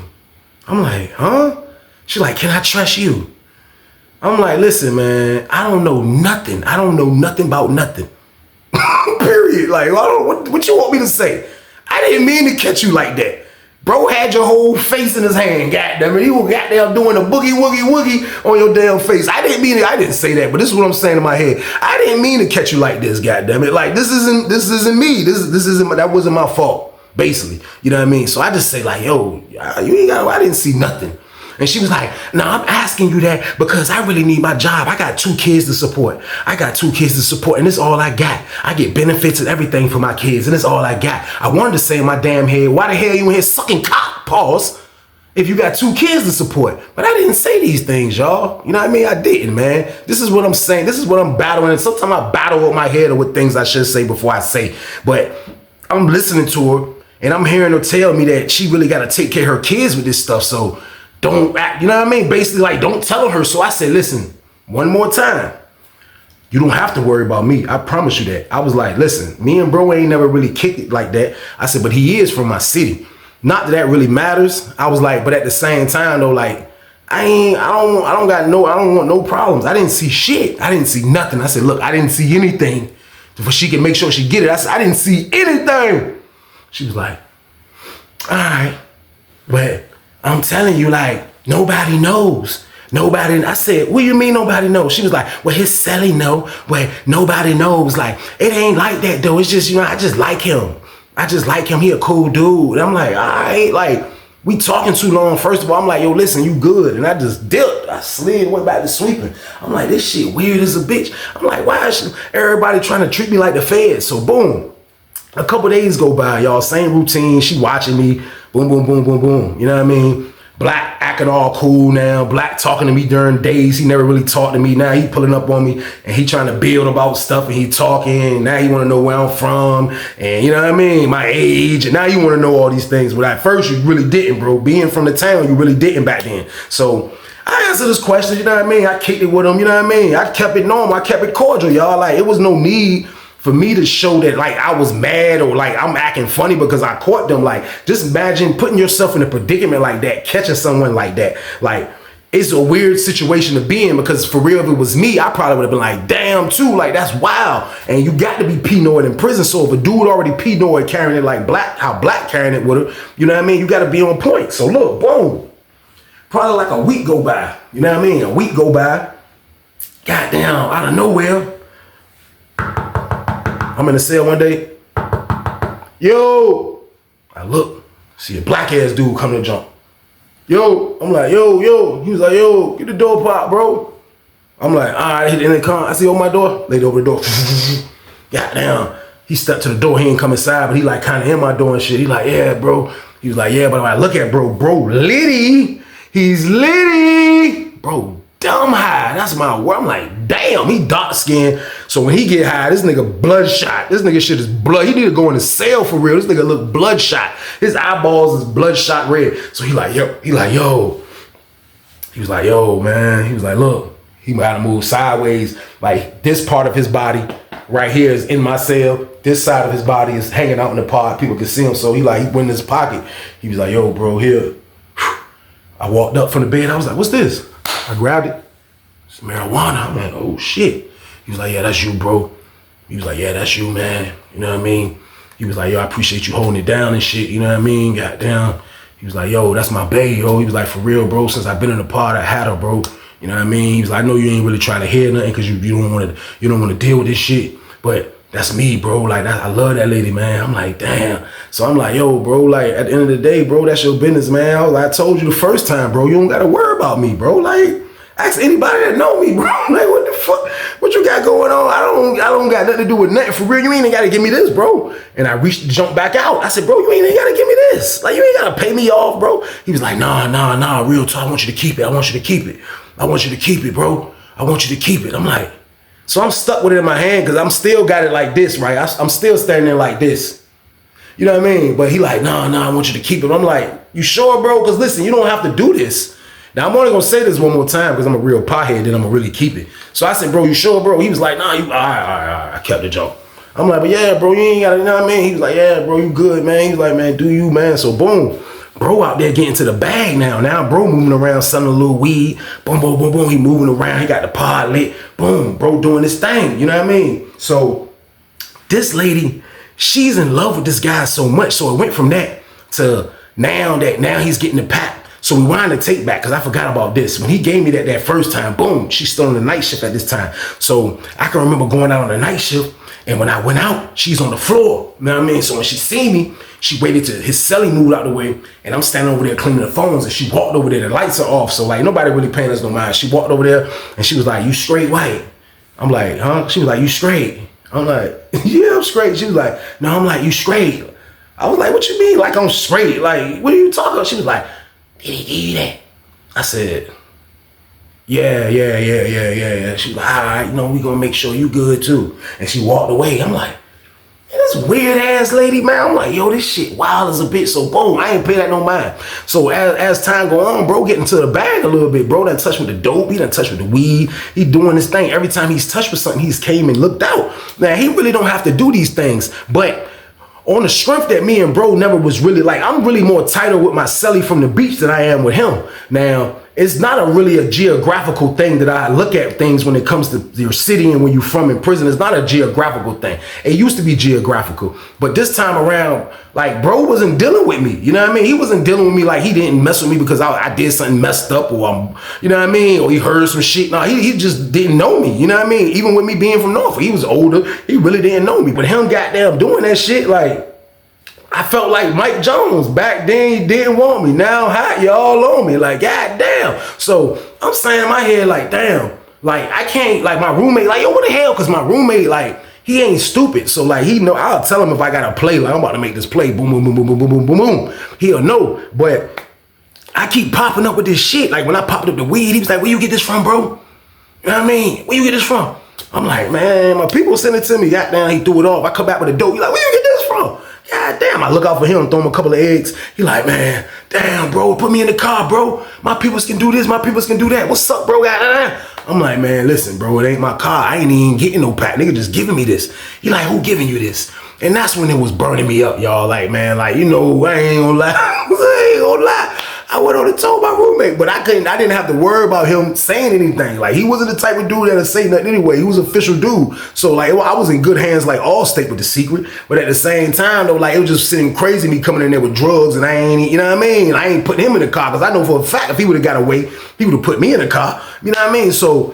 I'm like, huh? She like, can I trust you? I'm like, listen, man, I don't know nothing. I don't know nothing about nothing. Period. Like, what you want me to say? I didn't mean to catch you like that. Bro had your whole face in his hand, goddamn it. He was goddamn doing a boogie woogie woogie on your damn face. I didn't say that, but this is what I'm saying in my head. I didn't mean to catch you like this, goddamn it. Like, this isn't me. That wasn't my fault, basically. You know what I mean? So I just say like, yo, you ain't got, I didn't see nothing. And she was like, no, I'm asking you that because I really need my job. I got 2 kids to support. And it's all I got. I get benefits and everything for my kids, and it's all I got. I wanted to say in my damn head, why the hell you in here sucking cock, pause, if you got 2 kids to support? But I didn't say these things, y'all. You know what I mean? I didn't, man. This is what I'm saying. This is what I'm battling. And sometimes I battle with my head or with things I should say before I say. But I'm listening to her, and I'm hearing her tell me that she really got to take care of her kids with this stuff. So don't act, you know what I mean? Basically, like, don't tell her. So I said, listen, one more time. You don't have to worry about me. I promise you that. I was like, listen, me and bro ain't never really kicked it like that. I said, but he is from my city. Not that really matters. I was like, but at the same time though, like, I don't want no problems. I didn't see shit. I didn't see nothing. I said, look, I didn't see anything before she can make sure she get it. I said, I didn't see anything. She was like, all right, but I'm telling you, like, nobody knows. Nobody. I said, what do you mean nobody knows? She was like, well, his celly know, but nobody knows. Like, it ain't like that though. It's just, you know, I just like him. He a cool dude. And I'm like, all right, like, we talking too long. First of all, I'm like, yo, listen, you good. And I just dipped. I slid, went back to sweeping. I'm like, this shit weird as a bitch. I'm like, why is everybody trying to treat me like the feds? So boom. A couple days go by, y'all, same routine. She watching me, boom, boom, boom, boom, boom. You know what I mean? Black acting all cool now. Black talking to me during days. He never really talked to me. Now he pulling up on me and he trying to build about stuff and he talking. Now he want to know where I'm from and you know what I mean? My age. And now you want to know all these things. But at first you really didn't, bro. Being from the town, you really didn't back then. So I answered this question, you know what I mean? I kicked it with him, you know what I mean? I kept it normal. I kept it cordial, y'all. Like, it was no need for me to show that like I was mad or like I'm acting funny because I caught them. Like, just imagine putting yourself in a predicament like that, catching someone like that. Like, it's a weird situation to be in because for real, if it was me, I probably would have been like, damn too, like that's wild. And you got to be P-Noid in prison. So if a dude already P-Noid carrying it like black, how black carrying it with her, you know what I mean? You got to be on point. So look, boom, probably like a week go by, you know what I mean? A week go by, goddamn, out of nowhere, I'm in the cell one day. Yo, I look, see a black ass dude coming to jump. Yo, I'm like, yo. He was like, yo, get the door pop, bro. I'm like, all right, hit the intercom. I see on my door, laid over the door. Goddamn. He stepped to the door. He ain't come inside, but he like kind of in my door and shit. He like, yeah, bro. He was like, yeah, but when I look at bro litty. He's litty. Bro, dumb high. That's my word. I'm like, damn, he dark skinned. So when he get high, this nigga bloodshot. This nigga shit is blood. He need to go in the cell for real. This nigga look bloodshot. His eyeballs is bloodshot red. So he like, yo. He was like, yo, man. He was like, look, he gotta move sideways. Like this part of his body right here is in my cell. This side of his body is hanging out in the pod. People can see him. So he went in his pocket. He was like, yo, bro, here. I walked up from the bed. I was like, what's this? I grabbed it. It's marijuana. I'm like, oh shit. He was like, yeah, that's you, bro. He was like, yeah, that's you, man. You know what I mean? He was like, yo, I appreciate you holding it down and shit. You know what I mean? Goddamn. He was like, yo, that's my bae, yo. He was like, for real, bro. Since I've been in the pod, I had her, bro. You know what I mean? He was like, I know you ain't really trying to hear nothing because you don't want to deal with this shit. But that's me, bro. Like, I love that lady, man. I'm like, damn. So I'm like, yo, bro, like, at the end of the day, bro, that's your business, man. I told you the first time, bro, you don't got to worry about me, bro. Like, ask anybody that know me, bro. Like, what the fuck? What you got going on? I don't got nothing to do with nothing. For real, you ain't got to give me this, bro. And I reached to jump back out. I said, bro, you ain't got to give me this. Like, you ain't got to pay me off, bro. He was like, nah, real talk. I want you to keep it. I want you to keep it. I want you to keep it, bro. I want you to keep it. I'm like, so I'm stuck with it in my hand because I'm still got it like this, right? I'm still standing there like this. You know what I mean? But he like, nah, I want you to keep it. I'm like, you sure, bro? Because listen, you don't have to do this. Now, I'm only going to say this one more time because I'm a real pothead, then I'm going to really keep it. So I said, bro, you sure, bro? He was like, nah, you, all right. I kept the joke. I'm like, but yeah, bro, you ain't got to, you know what I mean? He was like, yeah, bro, you good, man. He was like, man, do you, man? So boom. Bro out there getting to the bag now. Now bro moving around, selling a little weed. Boom, boom, boom, boom. He moving around. He got the pod lit. Boom, bro doing his thing. You know what I mean? So this lady, she's in love with this guy so much. So it went from that to now he's getting the pack. So we wind the tape back because I forgot about this. When he gave me that first time, boom, she's still on the night shift at this time. So I can remember going out on the night shift And when I went out, she's on the floor. You know what I mean? So when she seen me, she waited till his celly moved out the way, and I'm standing over there cleaning the phones, and she walked over there, the lights are off, so like nobody really paying us no mind. She walked over there, and she was like, "You straight white?" I'm like, "Huh?" She was like, "You straight?" I'm like, "Yeah, I'm straight." She was like, "No," I'm like, "You straight?" I was like, "What you mean? Like I'm straight? Like, what are you talking about?" She was like, "Did he give you that?" I said, yeah. She was like, "All right, you know, we gonna make sure you good too." And she walked away. I'm like, this weird ass lady, man. I'm like, yo, this shit wild as a bitch. So boom, I ain't pay that no mind. So as time go on, bro, getting to the bag a little bit, bro, done touched with the dope, he done touched with the weed, he doing this thing. Every time he's touched with something, he's came and looked out. Now, he really don't have to do these things, but on the strength that me and bro never was really like, I'm really more tighter with my celly from the beach than I am with him. Now, it's not really a geographical thing that I look at things when it comes to your city and where you from in prison. It's not a geographical thing. It used to be geographical, but this time around, like, bro wasn't dealing with me. You know what I mean? He wasn't dealing with me like he didn't mess with me because I did something messed up or I'm, you know what I mean? Or he heard some shit. No, he just didn't know me. You know what I mean? Even with me being from Norfolk, he was older. He really didn't know me. But him goddamn doing that shit, like, I felt like Mike Jones. Back then, he didn't want me. Now, hot, y'all on me. Like, goddamn. So, I'm saying in my head, like, damn. Like, I can't, like, my roommate, like, yo, what the hell? Because my roommate, like, he ain't stupid. So, like, he know, I'll tell him if I got to play, like, I'm about to make this play. Boom, boom, boom, boom, boom, boom, boom, boom, boom. He'll know. But I keep popping up with this shit. Like, when I popped up the weed, he was like, where you get this from, bro? You know what I mean? Where you get this from? I'm like, man, my people sent it to me. Goddamn, he threw it off. I come back with a dope. He like, where you get this from? God damn, I look out for him, throw him a couple of eggs. He like, man, damn, bro, put me in the car, bro. My peoples can do this, my peoples can do that. What's up, bro? I'm like, man, listen, bro, it ain't my car. I ain't even getting no pack. Nigga just giving me this. He like, who giving you this? And that's when it was burning me up, y'all. Like, man, like, you know, I ain't gonna lie. I ain't gonna lie. I went on and told my roommate, but I didn't have to worry about him saying anything. Like, he wasn't the type of dude that'd say nothing anyway. He was an official dude. So, like, I was in good hands, like, Allstate with the secret. But at the same time, though, like, it was just sitting crazy me coming in there with drugs, and I ain't, you know what I mean? I ain't putting him in the car, because I know for a fact if he would have got away, he would have put me in the car. You know what I mean? So,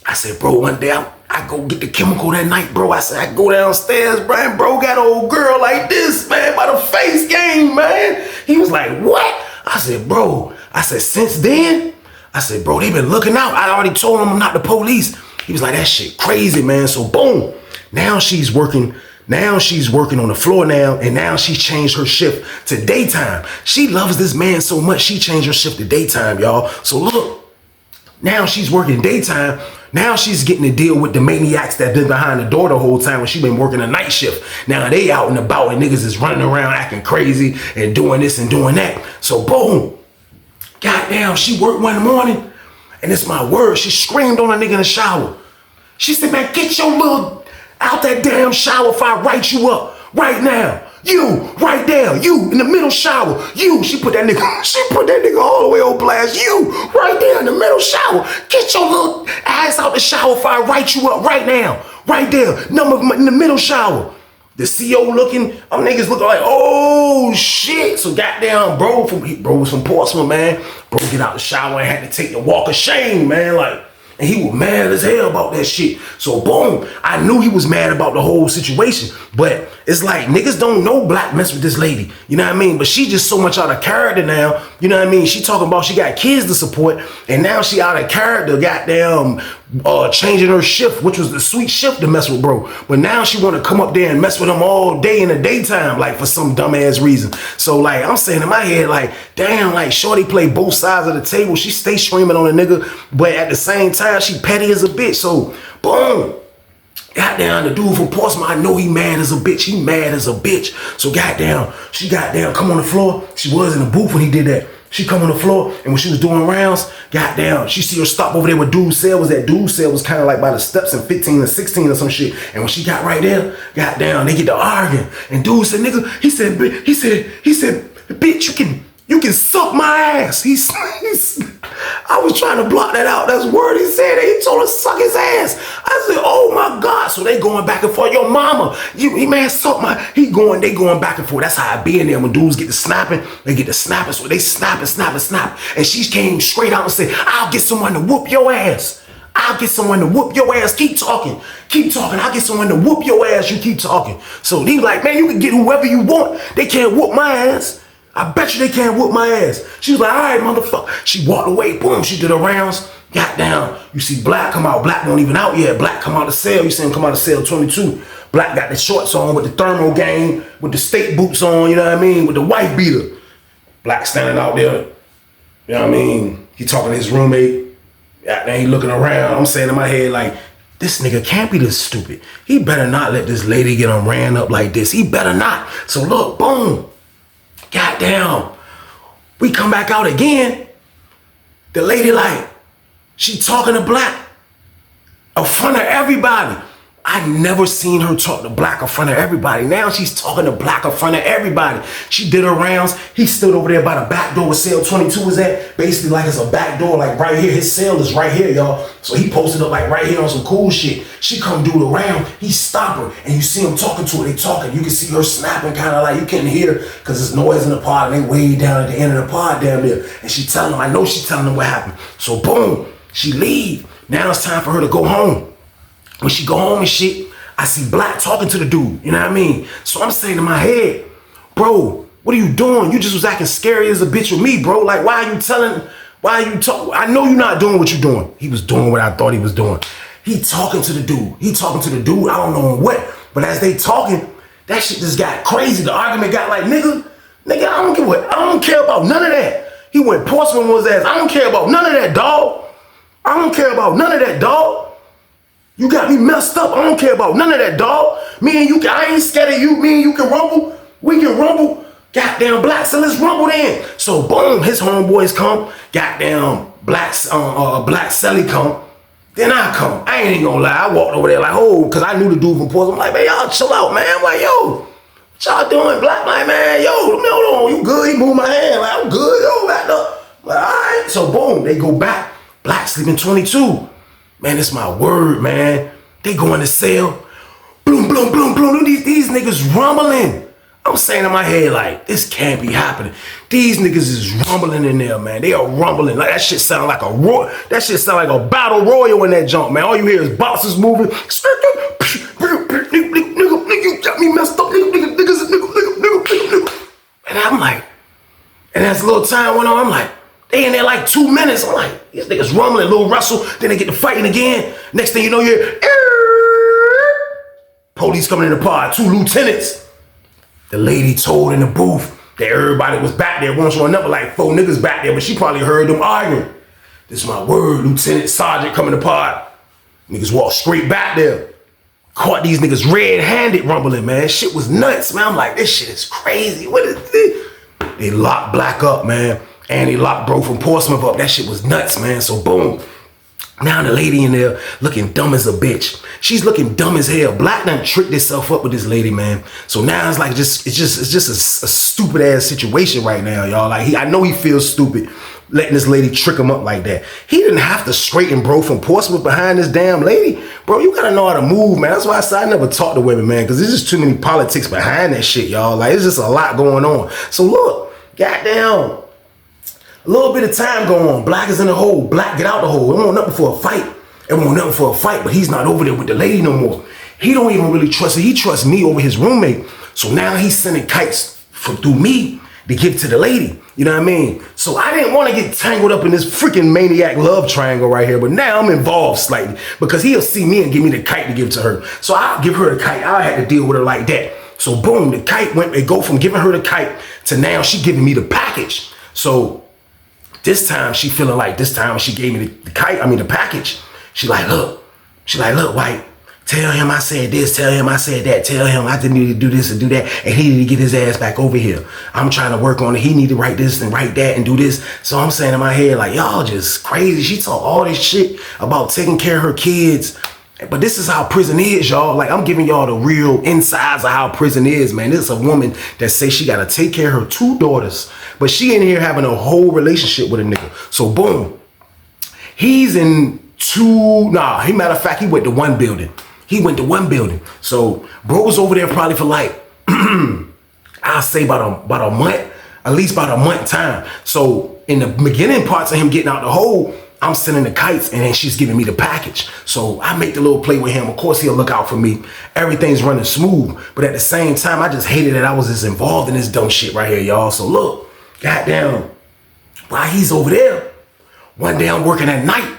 I said, bro, one day I go get the chemical that night, bro. I said, I go downstairs, bro, and bro got an old girl like this, man, by the face game, man. He was like, what? I said, bro, since then, I said, bro, they been looking out. I already told them I'm not the police. He was like, that shit crazy, man. So boom, now she's working on the floor now, and now she's changed her shift to daytime. She loves this man so much, she changed her shift to daytime, y'all. So look, now she's working daytime. Now she's getting to deal with the maniacs that been behind the door the whole time when she been working a night shift. Now they out and about and niggas is running around acting crazy and doing this and doing that. So boom, goddamn, she worked one morning, and it's my word, she screamed on a nigga in the shower. She said, man, get your little out that damn shower if I write you up right now. You, right there, you, in the middle shower, you. She put that nigga all the way on blast. You, right there in the middle shower. Get your little ass out the shower if I write you up right now. Right there, in the middle shower. The CO looking, niggas looking like, oh shit. So goddamn, bro was from Portsmouth, man. Bro get out the shower and had to take the walk of shame, man. Like, and he was mad as hell about that shit. So boom, I knew he was mad about the whole situation. But it's like, niggas don't know black mess with this lady. You know what I mean? But she just so much out of character now. You know what I mean? She talking about she got kids to support, and now she out of character, goddamn, changing her shift, which was the sweet shift to mess with bro. But now she want to come up there and mess with him all day in the daytime, like for some dumbass reason. So like, I'm saying in my head, like, damn, like shorty play both sides of the table. She stay screaming on a nigga, but at the same time, she petty as a bitch. So boom. Goddamn, the dude from Portsmouth, I know he mad as a bitch. He mad as a bitch. So goddamn, she goddamn come on the floor. She was in the booth when he did that. She come on the floor, and when she was doing rounds, goddamn, she see her stop over there where dude's cell was at. Dude's cell was kind of like by the steps in 15 or 16 or some shit. And when she got right there, goddamn, they get to arguing. And dude said, nigga, he said, bitch, you can suck my ass. I was trying to block that out. That's the word he said. He told her to suck his ass. I said, oh my God. So they going back and forth. Yo, mama, he man suck my, they going back and forth. That's how I be in there. When dudes get to snapping, they get to snapping. So they snap. And she came straight out and said, I'll get someone to whoop your ass. I'll get someone to whoop your ass. Keep talking. Keep talking. I'll get someone to whoop your ass. You keep talking. So he like, man, you can get whoever you want. They can't whoop my ass. I bet you they can't whoop my ass. She was like, all right, motherfucker. She walked away. Boom. She did her rounds. Got down. You see Black come out. Black won't even out yet. Black come out of cell. You see him come out of cell 22. Black got the shorts on with the thermal game, with the state boots on, you know what I mean, with the wife beater. Black standing out there, you know what I mean? He talking to his roommate. Then he looking around. I'm saying in my head like, this nigga can't be this stupid. He better not let this lady get him ran up like this. He better not. So look, boom. Goddamn. We come back out again. The lady like, she talking to Black in front of everybody. I never seen her talk to Black in front of everybody. Now she's talking to Black in front of everybody. She did her rounds. He stood over there by the back door where cell 22 was at. Basically like it's a back door, like right here. His cell is right here, y'all. So he posted up like right here on some cool shit. She come do the round. He stop her. And you see him talking to her. They talking. You can see her snapping kind of like you couldn't hear because there's noise in the pod. And they way down at the end of the pod down there. And she telling him, I know she telling him what happened. So boom, she leave. Now it's time for her to go home. When she go home and shit, I see Black talking to the dude, you know what I mean? So I'm saying in my head, bro, what are you doing? You just was acting scary as a bitch with me, bro. Like, why are you talking? I know you're not doing what you're doing. He was doing what I thought he was doing. He talking to the dude. I don't know what. But as they talking, that shit just got crazy. The argument got like, nigga, I don't care about none of that. He went Portsmouth on his ass. I don't care about none of that, dog. You got me messed up. I don't care about none of that, dog. Me and you, I ain't scared of you. Me and you can rumble. We can rumble. Goddamn Black, so let's rumble then. So boom, his homeboys come. Goddamn Black Selly come. Then I come. I ain't even gonna lie. I walked over there like, oh, because I knew the dude from Portsmouth. I'm like, man, y'all chill out, man. I'm like, yo, what y'all doing? Black, like, man, yo, hold on, you good? He moved my hand. Like, I'm good, yo, back up. Like, all right. So boom, they go back. Black sleeping 22. Man, it's my word, man. They go in the cell. Bloom, bloom, bloom, bloom. These niggas rumbling. I'm saying in my head, like, this can't be happening. These niggas is rumbling in there, man. They are rumbling. Like, that shit sound like a roar. That shit sound like a battle royal in that jump, man. All you hear is boxes moving. Nigga, you got me messed up. Nigga. And I'm like, and as a little time went on, I'm like, they in there like 2 minutes. I'm like, these niggas rumbling, little Russell. Then they get to fighting again. Next thing you know, you're police coming in the pod, 2 lieutenants. The lady told in the booth that everybody was back there. Once or another, like 4 niggas back there, but she probably heard them arguing. This is my word, Lieutenant Sergeant coming to pod. Niggas walked straight back there. Caught these niggas red-handed rumbling, man. Shit was nuts, man. I'm like, this shit is crazy. What is this? They locked Black up, man. And they locked bro from Portsmouth up. That shit was nuts, man. So boom. Now the lady in there looking dumb as a bitch. She's looking dumb as hell. Black done tricked herself up with this lady, man. So now it's like it's just a stupid ass situation right now, y'all. Like I know he feels stupid letting this lady trick him up like that. He didn't have to straighten bro from Portsmouth behind this damn lady. Bro, you gotta know how to move, man. That's why I said I never talk to women, man, because there's just too many politics behind that shit, y'all. Like it's just a lot going on. So look, goddamn. A little bit of time go on. Black is in the hole. Black get out the hole. It won't nothing for a fight. But he's not over there with the lady no more. He don't even really trust her. He trusts me over his roommate. So now he's sending kites through me to give to the lady. You know what I mean? So I didn't want to get tangled up in this freaking maniac love triangle right here. But now I'm involved slightly because he'll see me and give me the kite to give to her. So I'll give her the kite. I had to deal with her like that. So boom, the kite it go from giving her the kite to now she giving me the package. So this time she feeling like this time when she gave me the package, she like, look, White, tell him I said this, tell him I said that, tell him I didn't need to do this and do that, and he need to get his ass back over here. I'm trying to work on it. He need to write this and write that and do this. So I'm saying in my head, like, y'all just crazy. She talk all this shit about taking care of her kids. But this is how prison is, y'all. Like, I'm giving y'all the real insides of how prison is, man. This is a woman that says she got to take care of her 2 daughters. But she in here having a whole relationship with a nigga. So, boom. He's in 2... Nah, matter of fact, he went to 1 building. So, bro was over there probably for like... I'll say about a month. At least about a month time. So, in the beginning parts of him getting out the hole... I'm sending the kites and then she's giving me the package. So I make the little play with him. Of course, he'll look out for me. Everything's running smooth. But at the same time, I just hated that I was as involved in this dumb shit right here, y'all. So look, goddamn, while he's over there, one day I'm working at night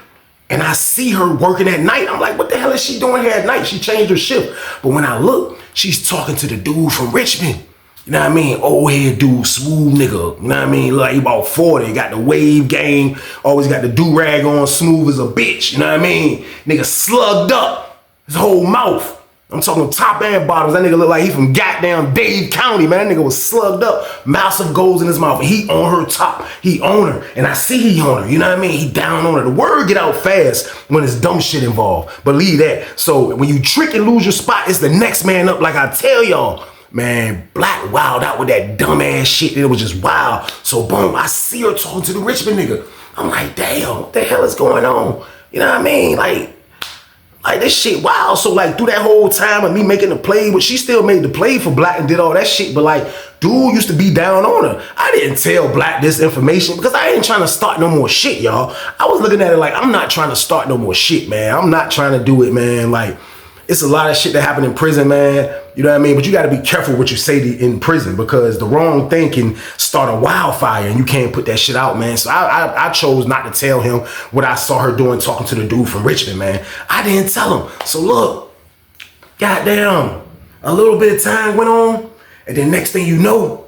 and I see her working at night. I'm like, what the hell is she doing here at night? She changed her shift. But when I look, she's talking to the dude from Richmond. You know what I mean? Old head dude, smooth nigga. You know what I mean? Like he about 40, got the wave game, always got the do-rag on, smooth as a bitch. You know what I mean? Nigga slugged up, his whole mouth. I'm talking top and bottoms. That nigga look like he from goddamn Dade County, man. That nigga was slugged up, massive goals in his mouth. He on her top, he on her. And I see he on her, you know what I mean? He down on her. The word get out fast when it's dumb shit involved. Believe that. So when you trick and lose your spot, it's the next man up, like I tell y'all. Man, Black wild out with that dumb ass shit. It was just wild. So boom, I see her talking to the Richmond nigga. I'm like, damn, what the hell is going on? You know what I mean? Like this shit wild. So like through that whole time of me making the play, but she still made the play for Black and did all that shit. But like, dude used to be down on her. I didn't tell Black this information because I ain't trying to start no more shit, y'all. I was looking at it like, I'm not trying to start no more shit, man. I'm not trying to do it, man. Like, it's a lot of shit that happened in prison, man. You know what I mean? But you got to be careful what you say in prison because the wrong thing can start a wildfire and you can't put that shit out, man. So I chose not to tell him what I saw her doing talking to the dude from Richmond, man. I didn't tell him. So look, goddamn, a little bit of time went on and then next thing you know,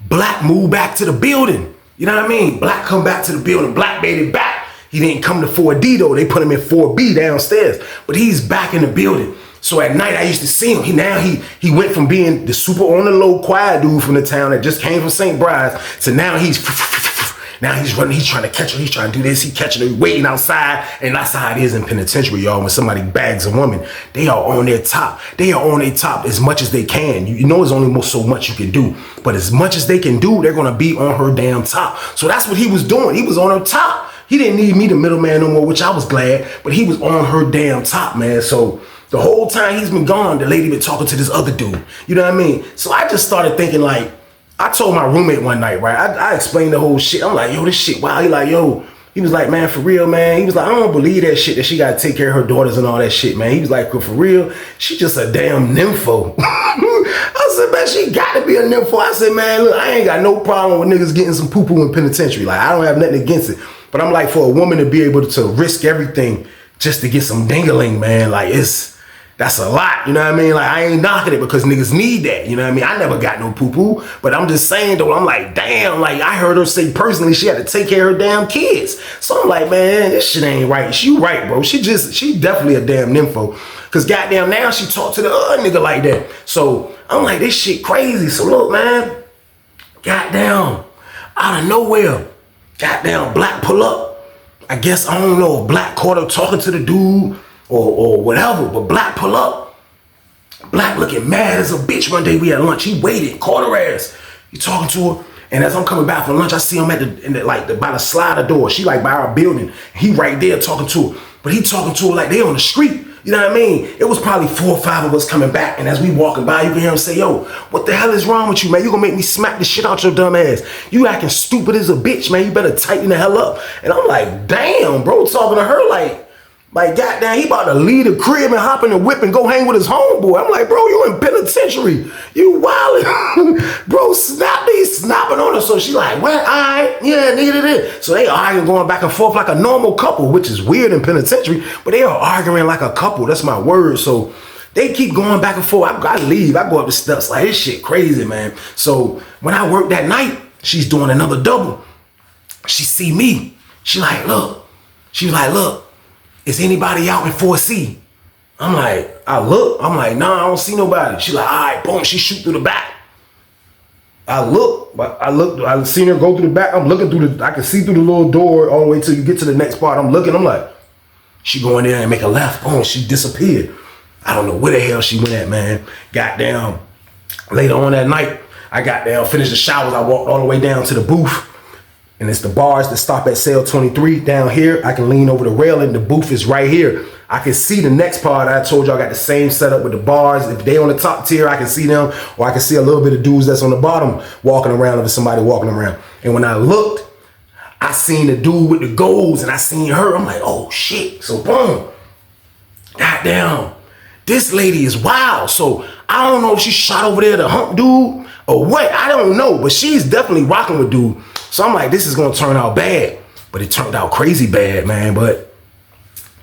Black moved back to the building. You know what I mean? Black come back to the building. Black made it back. He didn't come to 4D though. They put him in 4B downstairs, but he's back in the building. So at night I used to see him. He went from being the super on the low quiet dude from the town that just came from St. Bride's to now he's running. He's trying to catch her. He's trying to do this. He catching her, waiting outside. And that's how it is in penitentiary, y'all. When somebody bags a woman, they are on their top. They are on their top as much as they can. You know, there's only so much you can do, but as much as they can do, they're gonna be on her damn top. So that's what he was doing. He was on her top. He didn't need me, the middleman, no more, which I was glad, but he was on her damn top, man. So the whole time he's been gone, the lady been talking to this other dude. You know what I mean? So I just started thinking like, I told my roommate one night, right? I explained the whole shit. I'm like, yo, this shit, wow. He like, yo, he was like, man, for real, man. He was like, I don't believe that shit, that she got to take care of her daughters and all that shit, man. He was like, for real, she just a damn nympho. I said, man, she got to be a nympho. I said, man, look, I ain't got no problem with niggas getting some poo-poo in penitentiary. Like, I don't have nothing against it. But I'm like, for a woman to be able to risk everything just to get some dingaling, man, like that's a lot, you know what I mean? Like, I ain't knocking it because niggas need that, you know what I mean? I never got no poo-poo, but I'm just saying though, I'm like, damn, like I heard her say personally she had to take care of her damn kids. So I'm like, man, this shit ain't right. She right, bro. She definitely a damn nympho. Cause goddamn now she talked to the other nigga like that. So I'm like, this shit crazy. So look, man, goddamn, out of nowhere, goddamn Black pull up. I guess, I don't know, Black caught her talking to the dude or whatever, but Black pull up. Black looking mad as a bitch. One day we had lunch. He waited, caught her ass. He talking to her. And as I'm coming back from lunch, I see him by the slider door. She like by our building. He right there talking to her. But he talking to her like they on the street. You know what I mean? It was probably 4 or 5 of us coming back. And as we walking by, you can hear him say, yo, what the hell is wrong with you, man? You gonna make me smack the shit out your dumb ass. You acting stupid as a bitch, man. You better tighten the hell up. And I'm like, damn, bro, talking to her like goddamn, he about to leave the crib and hop in the whip and go hang with his homeboy. I'm like, bro, you in penitentiary. You wildin'. Bro, he's snapping on her. So she like, what? All right, yeah, nigga. So they arguing, going back and forth like a normal couple, which is weird in penitentiary, but they are arguing like a couple. That's my word. So they keep going back and forth. I leave. I go up the steps like, this shit crazy, man. So when I work that night, she's doing another double. She see me. She was like, look, is anybody out in 4C? I'm like, I'm like, nah, I don't see nobody. She like, all right, boom, she shoot through the back. I seen her go through the back. I'm looking through I can see through the little door all the way till you get to the next part. I'm looking, I'm like, she go in there and make a left. Boom, she disappeared. I don't know where the hell she went at, man. Got down. Later on that night, I got down, finished the showers. I walked all the way down to the booth. And it's the bars that stop at cell 23 down here. I can lean over the railing. The booth is right here. I can see the next part. I told you I got the same setup with the bars. If they on the top tier, I can see them. Or I can see a little bit of dudes that's on the bottom walking around if there's somebody walking around. And when I looked, I seen the dude with the golds and I seen her. I'm like, oh shit. So boom. Goddamn. This lady is wild. So I don't know if she shot over there to hump dude or what. I don't know. But she's definitely rocking with dude. So I'm like, this is going to turn out bad. But it turned out crazy bad, man. But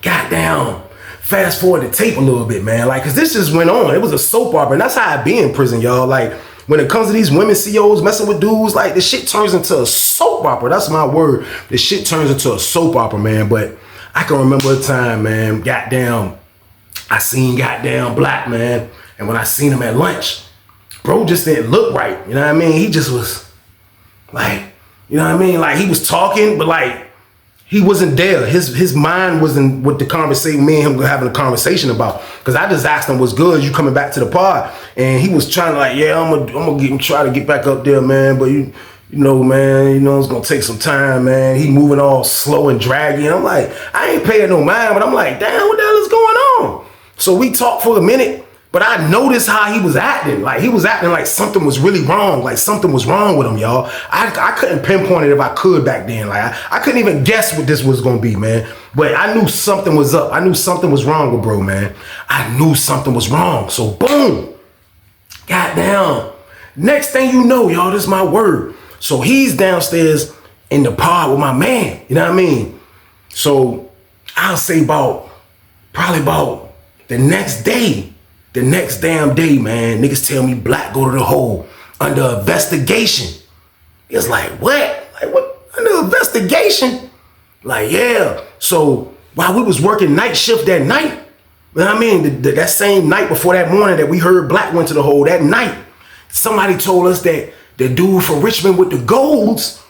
goddamn. Fast forward the tape a little bit, man. Like, cause this just went on. It was a soap opera. And that's how I be in prison, y'all. Like, when it comes to these women CEOs messing with dudes, like, this shit turns into a soap opera. That's my word. This shit turns into a soap opera, man. But I can remember a time, man. Goddamn. I seen goddamn Black, man. And when I seen him at lunch, bro just didn't look right. You know what I mean? He just was like, you know what I mean? Like, he was talking, but like, he wasn't there. His mind wasn't with the conversation, me and him were having a conversation about. Cause I just asked him what's good, you coming back to the pod? And he was trying to like, yeah, I'm gonna try to get back up there, man. But you know, man, you know, it's gonna take some time, man. He moving all slow and draggy. And I'm like, I ain't paying no mind, but I'm like, damn, what the hell is going on? So we talked for a minute, but I noticed how he was acting. Like, he was acting like something was really wrong. Like, something was wrong with him, y'all. I couldn't pinpoint it if I could back then. Like, I couldn't even guess what this was gonna be, man. But I knew something was up. I knew something was wrong with bro, man. I knew something was wrong. So boom, goddamn. Next thing you know, y'all, this is my word. So he's downstairs in the pod with my man, you know what I mean? So I'll say probably about the next damn day, man, niggas tell me Black go to the hole under investigation. It's like, what? Like, what? Under investigation? Like, yeah. So while we was working night shift that night, you know what I mean? That same night before that morning that we heard Black went to the hole, that night, somebody told us that the dude from Richmond with the golds,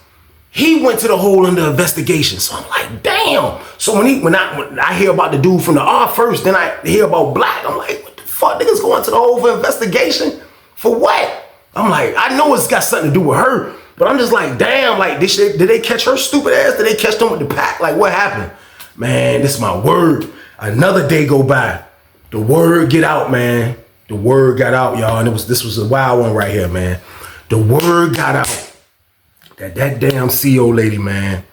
he went to the hole under investigation. So I'm like, damn. So when I hear about the dude from the R first, then I hear about Black. I'm like, what the fuck? Niggas going to the hole for investigation? For what? I'm like, I know it's got something to do with her, but I'm just like, damn, like, did they catch her stupid ass? Did they catch them with the pack? Like, what happened? Man, this is my word. Another day go by. The word get out, man. The word got out, y'all. And this was a wild one right here, man. The word got out that damn CEO lady, man,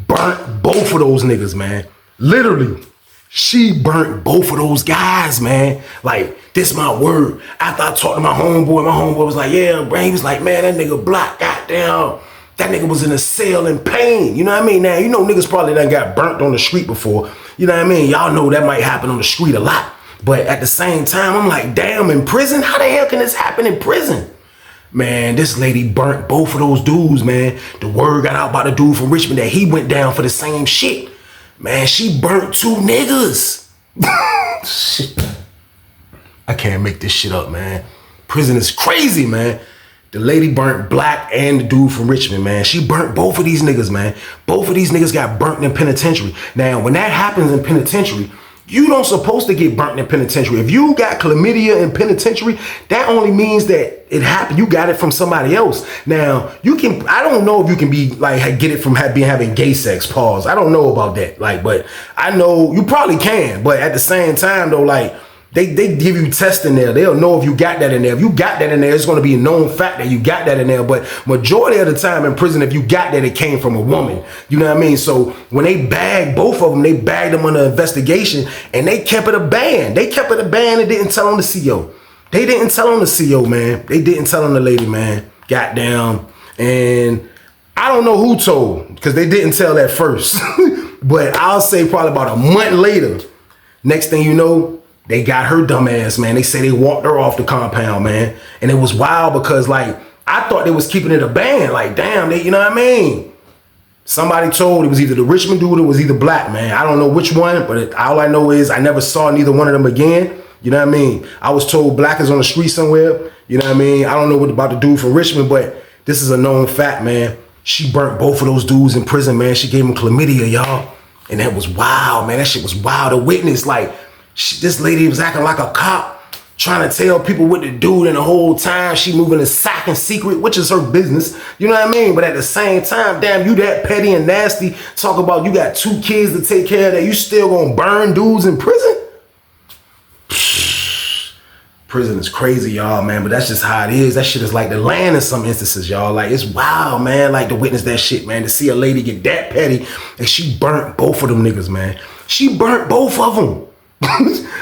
burnt both of those niggas, man. Literally, she burnt both of those guys, man. Like, this my word. After I talked to my homeboy was like, yeah, bro. He was like, man, that nigga Black, goddamn. That nigga was in a cell in pain. You know what I mean? Now, you know niggas probably done got burnt on the street before. You know what I mean? Y'all know that might happen on the street a lot. But at the same time, I'm like, damn, in prison? How the hell can this happen in prison? Man, this lady burnt both of those dudes, man. The word got out about the dude from Richmond that he went down for the same shit. Man, she burnt 2 niggas. Shit. I can't make this shit up, man. Prison is crazy, man. The lady burnt Black and the dude from Richmond, man. She burnt both of these niggas, man. Both of these niggas got burnt in penitentiary. Now, when that happens in penitentiary, you don't supposed to get burnt in penitentiary. If you got chlamydia in penitentiary, that only means that it happened. You got it from somebody else. Now, I don't know if you can be like, get it from having gay sex, pause. I don't know about that. Like, but I know you probably can. But at the same time though, like, they give you tests in there. They'll know if you got that in there. If you got that in there, it's going to be a known fact that you got that in there. But majority of the time in prison, if you got that, it came from a woman. You know what I mean? So when they bagged both of them, they bagged them under investigation and they kept it a band. They kept it a band and didn't tell on the CEO. They didn't tell on the CEO, man. They didn't tell on the lady, man. Goddamn. And I don't know who told because they didn't tell that first. But I'll say probably about a month later, next thing you know, they got her dumb ass, man. They say they walked her off the compound, man. And it was wild because, like, I thought they was keeping it a band. Like, damn, you know what I mean? Somebody told it was either the Richmond dude or it was either Black, man. I don't know which one, but all I know is I never saw neither one of them again. You know what I mean? I was told Black is on the street somewhere. You know what I mean? I don't know what about the dude from Richmond, but this is a known fact, man. She burnt both of those dudes in prison, man. She gave them chlamydia, y'all. And that was wild, man. That shit was wild to witness. Like, this lady was acting like a cop, trying to tell people what to do, and the whole time she moving a sack in secret, which is her business. You know what I mean? But at the same time, damn, you that petty and nasty, talk about you got 2 kids to take care of that, you still gonna burn dudes in prison? Prison is crazy, y'all, man, but that's just how it is. That shit is like the land in some instances, y'all. Like, it's wild, man, like to witness that shit, man, to see a lady get that petty, and she burnt both of them niggas, man. She burnt both of them.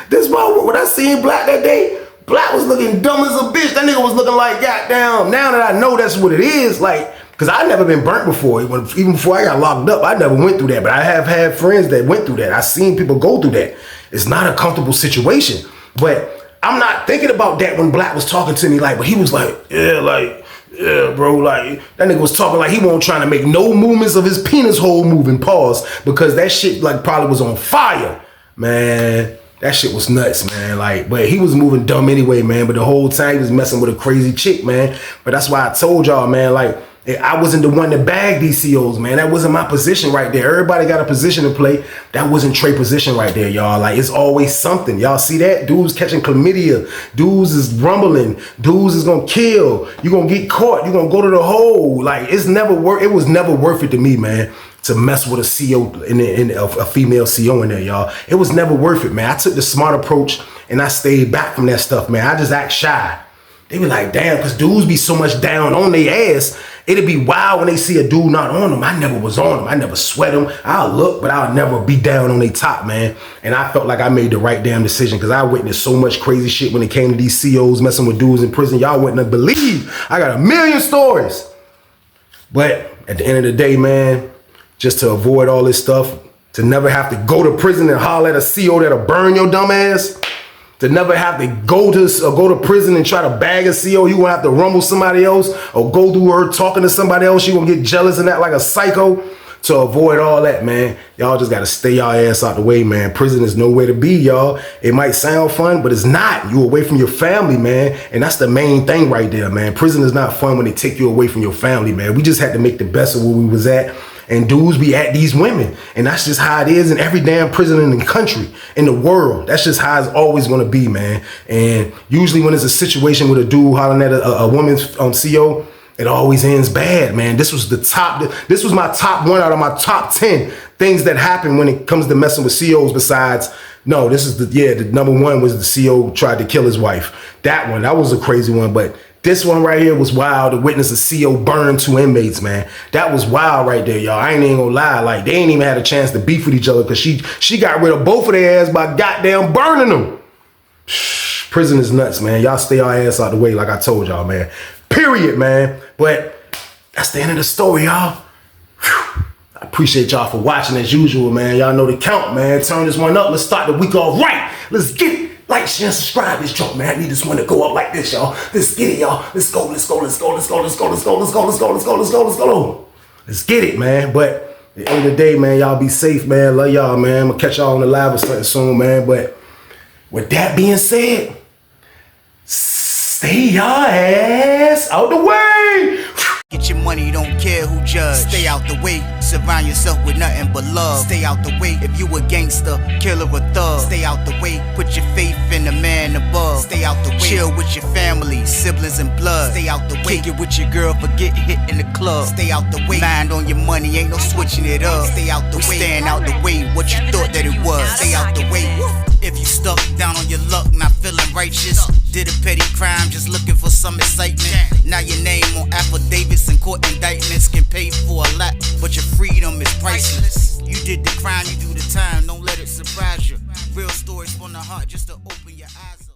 This why when I seen Black that day, Black was looking dumb as a bitch. That nigga was looking like, goddamn, now that I know that's what it is, like, because I never been burnt before. Even before I got locked up, I never went through that, but I have had friends that went through that. I seen people go through that. It's not a comfortable situation, but I'm not thinking about that when Black was talking to me, like, but he was like, yeah, bro, like, that nigga was talking like he wasn't trying to make no movements of his penis hole moving, pause, because that shit, like, probably was on fire, man. That shit was nuts, man, like, but he was moving dumb anyway, man, but the whole time he was messing with a crazy chick, man, but that's why I told y'all, man, like, I wasn't the one to bag these COs, man. That wasn't my position right there. Everybody got a position to play. That wasn't Trey's position right there, y'all. Like, it's always something. Y'all see that? Dudes catching chlamydia. Dudes is rumbling. Dudes is gonna kill. You gonna get caught. You gonna go to the hole. Like, it was never worth it to me, man, to mess with a CO in a female CO in there, y'all. It was never worth it, man. I took the smart approach and I stayed back from that stuff, man. I just act shy. They be like, damn, because dudes be so much down on their ass. It'd be wild when they see a dude not on them. I never was on them. I never sweat them. I'll look, but I'll never be down on their top, man. And I felt like I made the right damn decision because I witnessed so much crazy shit when it came to these COs messing with dudes in prison. Y'all wouldn't believe. I got a million stories. But at the end of the day, man, just to avoid all this stuff, to never have to go to prison and holler at a CO that'll burn your dumb ass, to never have to go to prison and try to bag a CO, you gonna have to rumble somebody else or go through her talking to somebody else, you gonna get jealous and act like a psycho. To avoid all that, man, y'all just gotta stay y'all ass out the way, man. Prison is nowhere to be, y'all. It might sound fun, but it's not. You away from your family, man, and that's the main thing right there, man. Prison is not fun when they take you away from your family, man. We just had to make the best of where we was at. And dudes be at these women. And that's just how it is in every damn prison in the country, in the world. That's just how it's always gonna be, man. And usually when it's a situation with a dude hollering at a woman's CO, it always ends bad, man. This was my top one out of my top 10 things that happen when it comes to messing with COs besides, no, this is the number one was the CO tried to kill his wife. That was a crazy one, but this one right here was wild to witness a CO burn 2 inmates, man. That was wild right there, y'all. I ain't even gonna lie. Like, they ain't even had a chance to beef with each other because she got rid of both of their ass by goddamn burning them. Prison is nuts, man. Y'all stay our ass out the way like I told y'all, man. Period, man. But that's the end of the story, y'all. I appreciate y'all for watching as usual, man. Y'all know the count, man. Turn this one up. Let's start the week off right. Let's get it. Like, share, subscribe this joke, man. I need this one to go up like this, y'all. Let's get it, y'all. Let's go, let's go, let's go, let's go, let's go, let's go, let's go, let's go, let's go, let's go, let's go. Let's get it, man. But at the end of the day, man, y'all be safe, man. Love y'all, man. I'm gonna catch y'all on the live or something soon, man. But with that being said, stay y'all ass out the way. Get your money, don't care who judge. Stay out the way, surround yourself with nothing but love. Stay out the way, if you a gangster, killer or thug. Stay out the way, put your faith in the man above. Stay out the way, chill with your family, siblings and blood. Stay out the way, kick it with your girl, forget hit in the club. Stay out the way, mind on your money, ain't no switching it up. Stay out the way, stand out the way, what you thought that it was. Stay out the way, if you stuck down on your luck, not feeling righteous. Did a petty crime, just looking for some excitement. Now your name on affidavits and court indictments can pay for a lot, but your freedom is priceless. You did the crime, you do the time, don't let it surprise you. Real stories from the heart, just to open your eyes up.